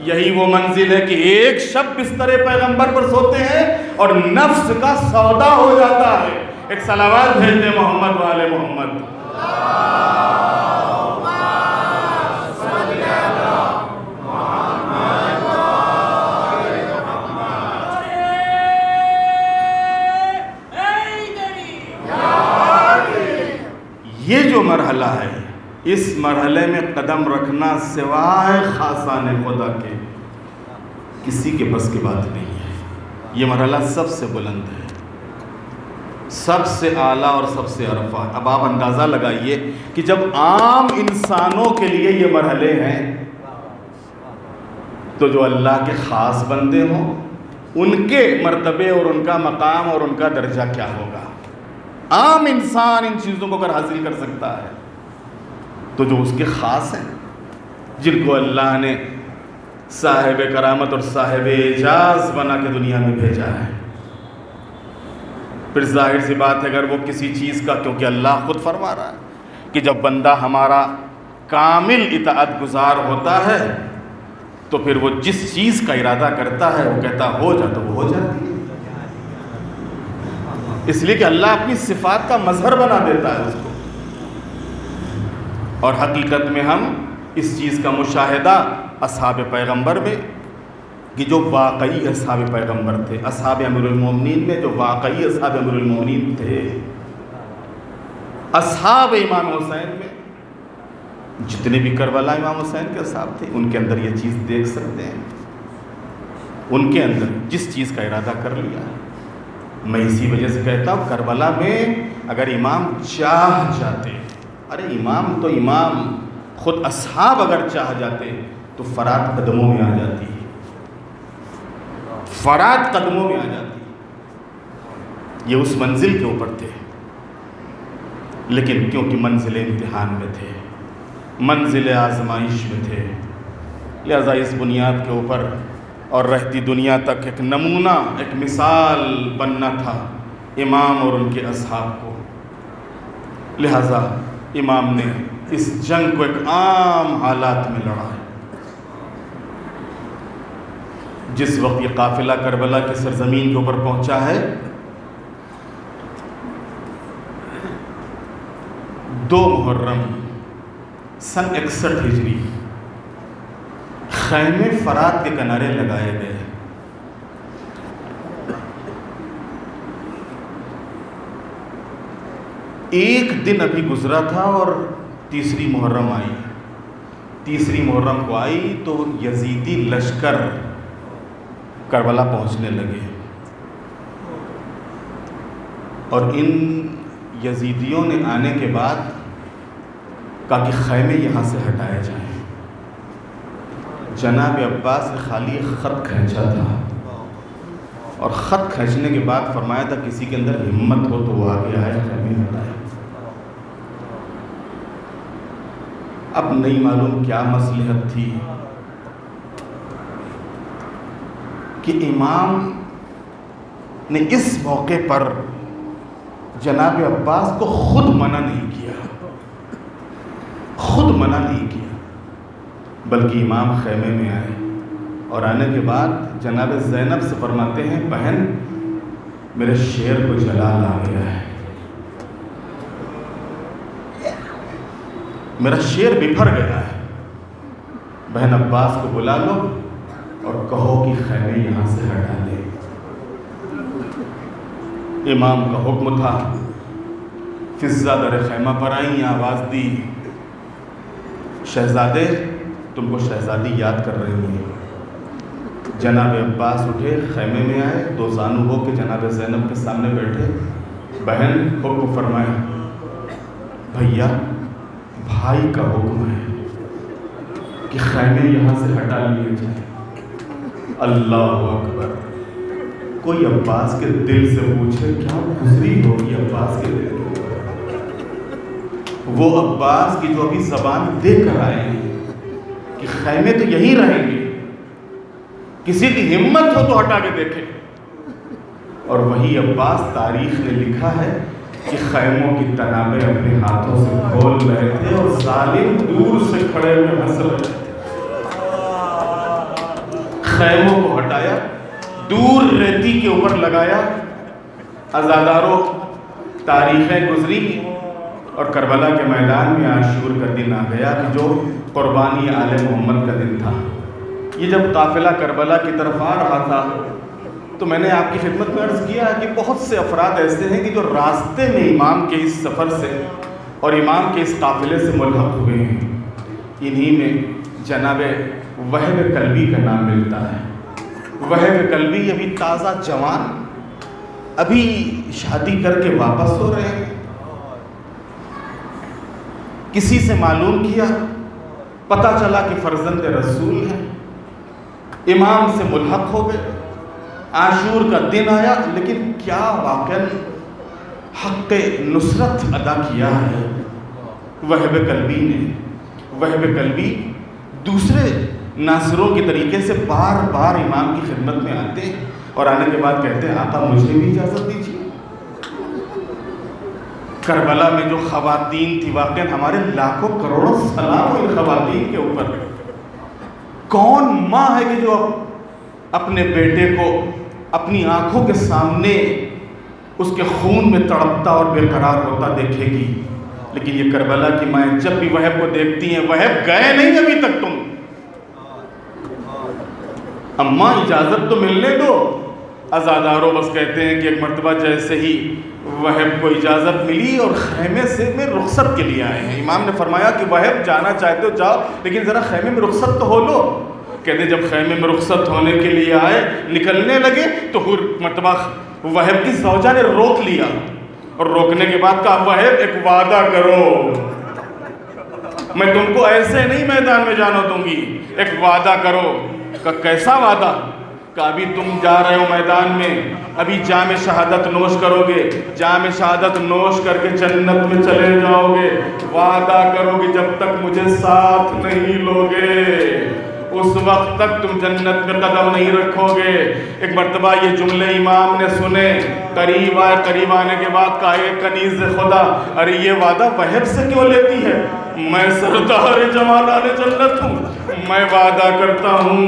یہی وہ منزل ہے کہ ایک شب بستر پیغمبر پر سوتے ہیں اور نفس کا سودا ہو جاتا ہے۔ ایک صلوات بھیج دیں محمد والے محمد۔ یہ جو مرحلہ ہے، اس مرحلے میں قدم رکھنا سوائے خاصان خدا کے کسی کے بس کی بات نہیں ہے۔ یہ مرحلہ سب سے بلند ہے، سب سے اعلیٰ اور سب سے عرفہ۔ اب آپ اندازہ لگائیے کہ جب عام انسانوں کے لیے یہ مرحلے ہیں تو جو اللہ کے خاص بندے ہوں ان کے مرتبے اور ان کا مقام اور ان کا درجہ کیا ہوگا۔ عام انسان ان چیزوں کو اگر حاصل کر سکتا ہے تو جو اس کے خاص ہیں، جن کو اللہ نے صاحب کرامت اور صاحب اعجاز بنا کے دنیا میں بھیجا ہے، پھر ظاہر سی بات ہے اگر وہ کسی چیز کا، کیونکہ اللہ خود فرما رہا ہے کہ جب بندہ ہمارا کامل اطاعت گزار ہوتا ہے تو پھر وہ جس چیز کا ارادہ کرتا ہے وہ کہتا ہو جا تو وہ ہو جاتی ہے، اس لیے کہ اللہ اپنی صفات کا مظہر بنا دیتا ہے اس کو۔ اور حقیقت میں ہم اس چیز کا مشاہدہ اصحاب پیغمبر میں، کہ جو واقعی اصحاب پیغمبر تھے، اصحاب امیر المومنین میں جو واقعی اصحاب امیر المومنین تھے، اصحاب امام حسین میں جتنے بھی کربلا امام حسین کے اصحاب تھے ان کے اندر یہ چیز دیکھ سکتے ہیں۔ ان کے اندر جس چیز کا ارادہ کر لیا. میں اسی وجہ سے کہتا ہوں کربلا میں اگر امام چاہ جاتے، ارے امام تو امام، خود اصحاب اگر چاہ جاتے تو فرات قدموں میں آ جاتی، فرات قدموں میں آ جاتی. یہ اس منزل کے اوپر تھے، لیکن کیونکہ منزل امتحان میں تھے، منزل آزمائش میں تھے، لہذا اس بنیاد کے اوپر اور رہتی دنیا تک ایک نمونہ، ایک مثال بننا تھا امام اور ان کے اصحاب کو. لہذا امام نے اس جنگ کو ایک عام حالات میں لڑا ہے. جس وقت یہ قافلہ کربلا کی سرزمین کے اوپر پہنچا ہے، 2 محرم سن 61 ہجری، خیمے فرات کے کنارے لگائے گئے. ایک دن ابھی گزرا تھا اور تیسری محرم آئی. تیسری محرم کو آئی تو یزیدی لشکر کربلا پہنچنے لگے، اور ان یزیدیوں نے آنے کے بعد کہا کہ خیمے یہاں سے ہٹائے جائیں. جناب عباس نے خالی ایک خط کھینچا تھا، اور خط کھینچنے کے بعد فرمایا تھا کسی کے اندر ہمت ہو تو وہ آگے آئے، خیمے ہٹائے. اب نہیں معلوم کیا مصلحت تھی کہ امام نے اس موقع پر جناب عباس کو خود منع نہیں کیا، خود منع نہیں کیا، بلکہ امام خیمے میں آئے. اور آنے کے بعد جناب زینب سے فرماتے ہیں بہن میرے شیر کو جلال آ گیا ہے، میرا شیر بپھر گیا ہے، بہن عباس کو بلا لو اور کہو کہ خیمے یہاں سے ہٹا لے. امام کا حکم تھا. فضہ در خیمہ پر آئیں، آواز دی شہزادے تم کو شہزادی یاد کر رہی ہیں. جناب عباس اٹھے، خیمے میں آئے، 2 زانو ہو کے جناب زینب کے سامنے بیٹھے. بہن حکم فرمائے. بھیا بھائی کا حکم ہے کہ خیمے یہاں سے ہٹا لیے جائیں. اللہ اکبر. کوئی عباس کے دل سے پوچھے کیا گزری ہوگی عباس کے دل میں، وہ عباس کی جو ابھی زبان دے کر آئے ہیں کہ خیمے تو یہیں رہیں گے، کسی کی ہمت ہو تو ہٹا کے دیکھے. اور وہی عباس تاریخ نے لکھا ہے کہ خیموں کی تنابیں اپنے ہاتھوں سے کھول رہے تھے اور ظالم دور سے کھڑے ہوئے ہنس رہے تھے. خیموں کو ہٹایا، دور ریتی کے اوپر لگایا. عزاداروں تاریخیں گزری اور کربلا کے میدان میں عاشور کا دن آ گیا کہ جو قربانی آل محمد کا دن تھا. یہ جب قافلہ کربلا کی طرف آ رہا تھا تو میں نے آپ کی خدمت میں عرض کیا کہ بہت سے افراد ایسے ہیں کہ جو راستے میں امام کے اس سفر سے اور امام کے اس قافلے سے ملحق ہوئے ہیں. انہی میں جناب وہب کلبی کا نام ملتا ہے. وہب کلبی ابھی تازہ جوان، ابھی شادی کر کے واپس ہو رہے ہیں. کسی سے معلوم کیا، پتہ چلا کہ فرزند رسول ہیں، امام سے ملحق ہو گئے. عاشور کا دن آیا، لیکن کیا واقعاً حق نصرت ادا کیا ہے وہب کلبی نے. وہب کلبی دوسرے ناصروں کے طریقے سے بار بار امام کی خدمت میں آتے ہیں اور آنے کے بعد کہتے ہیں آقا مجھے بھی اجازت دیجیے. کربلا میں جو خواتین تھی، واقعاً ہمارے لاکھوں کروڑوں سلام ان خواتین کے اوپر. کون ماں ہے کہ جو اپنے بیٹے کو اپنی آنکھوں کے سامنے اس کے خون میں تڑپتا اور بے قرار ہوتا دیکھے گی؟ لیکن یہ کربلا کی مائیں جب بھی وہب کو دیکھتی ہیں، وہب گئے نہیں ابھی تک تم، اماں اجازت تو ملنے دو. عزاداروں بس کہتے ہیں کہ ایک مرتبہ جیسے ہی وہب کو اجازت ملی اور خیمے سے میں رخصت کے لیے آئے ہیں. امام نے فرمایا کہ وہب جانا چاہتے ہو جاؤ، لیکن ذرا خیمے میں رخصت تو ہو لو. کہتے جب خیمے میں رخصت ہونے کے لیے آئے، نکلنے لگے تو مرتبہ وہب کی زوجہ نے روک لیا، اور روکنے کے بعد کہا وہب ایک وعدہ کرو، میں تم کو ایسے نہیں میدان میں جانا دوں گی، ایک وعدہ کرو۔ کہ کیسا وعدہ؟ کہ ابھی تم جا رہے ہو میدان میں، ابھی جام شہادت نوش کرو گے، جام شہادت نوش کر کے جنت میں چلے جاؤ گے، وعدہ کرو گے جب تک مجھے ساتھ نہیں لوگے اس وقت تک تم جنت میں قدم نہیں رکھو گے۔ ایک مرتبہ یہ جملے امام نے سنے، قریب آئے، قریب آنے کے بعد کہا اے کنیز خدا، ارے یہ وعدہ وہب سے کیوں لیتی ہے؟ میں سردار جمالان جنت ہوں، میں وعدہ کرتا ہوں۔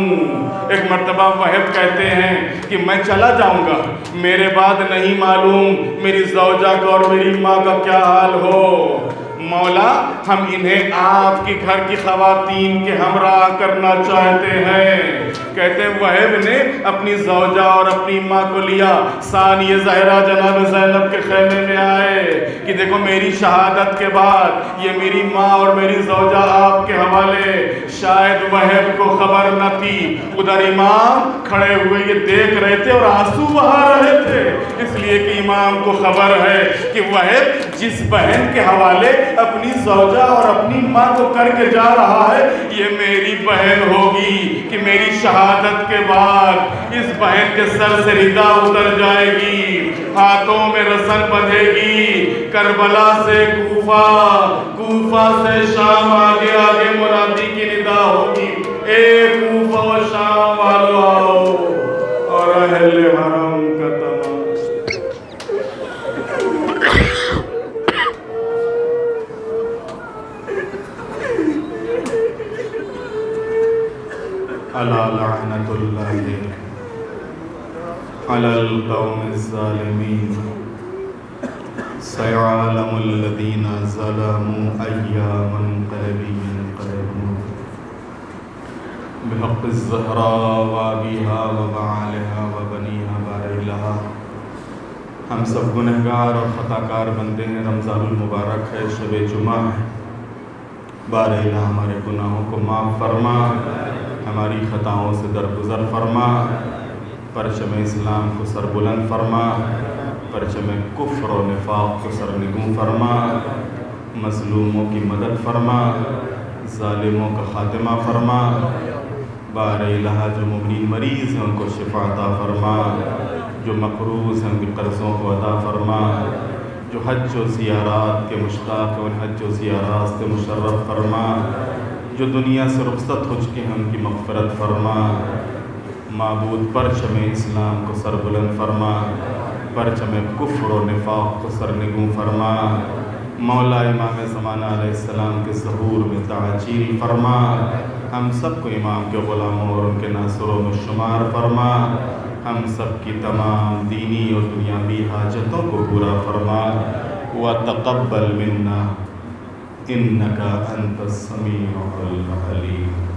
ایک مرتبہ وہب کہتے ہیں کہ میں چلا جاؤں گا، میرے بعد نہیں معلوم میری زوجہ کا اور میری ماں کا کیا حال ہو، مولا ہم انہیں آپ کی گھر کی خواتین کے ہمراہ کرنا چاہتے ہیں۔ کہتے ہیں وہب نے اپنی زوجہ اور اپنی ماں کو لیا، ثانیہ زہرا جناب زینب کے خیمے میں آئے کہ دیکھو میری شہادت کے بعد یہ میری ماں اور میری زوجہ آپ کے حوالے۔ شاید وہب کو خبر نہ تھی، ادھر امام کھڑے ہوئے یہ دیکھ رہے تھے اور آنسو بہا رہے تھے، اس لیے کہ امام کو خبر ہے کہ وہب جس بہن کے حوالے اپنی زوجہ اور اپنی ماں کو کر کے جا رہا ہے یہ میری بہن ہوگی، کہ میری شہادت کے بعد اس بہن کے سر سے ردا اتر جائے گی، ہاتھوں میں رسن بندھے گی، کربلا سے کوفہ، کوفہ سے شام، آگے آگے منادی کی ندا ہوگی، اے کوفہ و شام والو آؤ اور اہل حرم کا تماشا۔ الا لعنت اللہ علی القوم الظالمین، سیعلم الذین ظلموا ای منقلب ینقلبون، بحق الزہراء وابیہا وبعالہا وبنیہا بارئلہا۔ ہم سب گنہگار اور خطاکار بندے ہیں، رمضان المبارک ہے، شب جمعہ ہے، بارئلہا ہمارے گناہوں کو معاف فرما، ہماری خطاؤں سے درگزر فرما، پرچم اسلام کو سر بلند فرما، پرچم کفر و نفاق کو سرنگوں فرما، مظلوموں کی مدد فرما، ظالموں کا خاتمہ فرما، بار الہ جو مومنین مریض ہیں ان کو شفا عطا فرما، جو مقروض ہیں ان کے قرضوں کو ادا فرما، جو حج و زیارات کے مشتاق ہیں ان حج و زیارات سے مشرف فرما، جو دنیا سے رخصت ہو چکے ہیں ان کی مغفرت فرما۔ معبود پرچم اسلام کو سر بلند فرما، پرچم کفر و نفاق کو سرنگوں فرما، مولا امام زمانہ علیہ السلام کے ظہور میں تعجیل فرما، ہم سب کو امام کے غلاموں اور ان کے ناصروں میں شمار فرما، ہم سب کی تمام دینی اور دنیاوی حاجتوں کو پورا فرما، وتقبل منا انک انت السمیع العلیم۔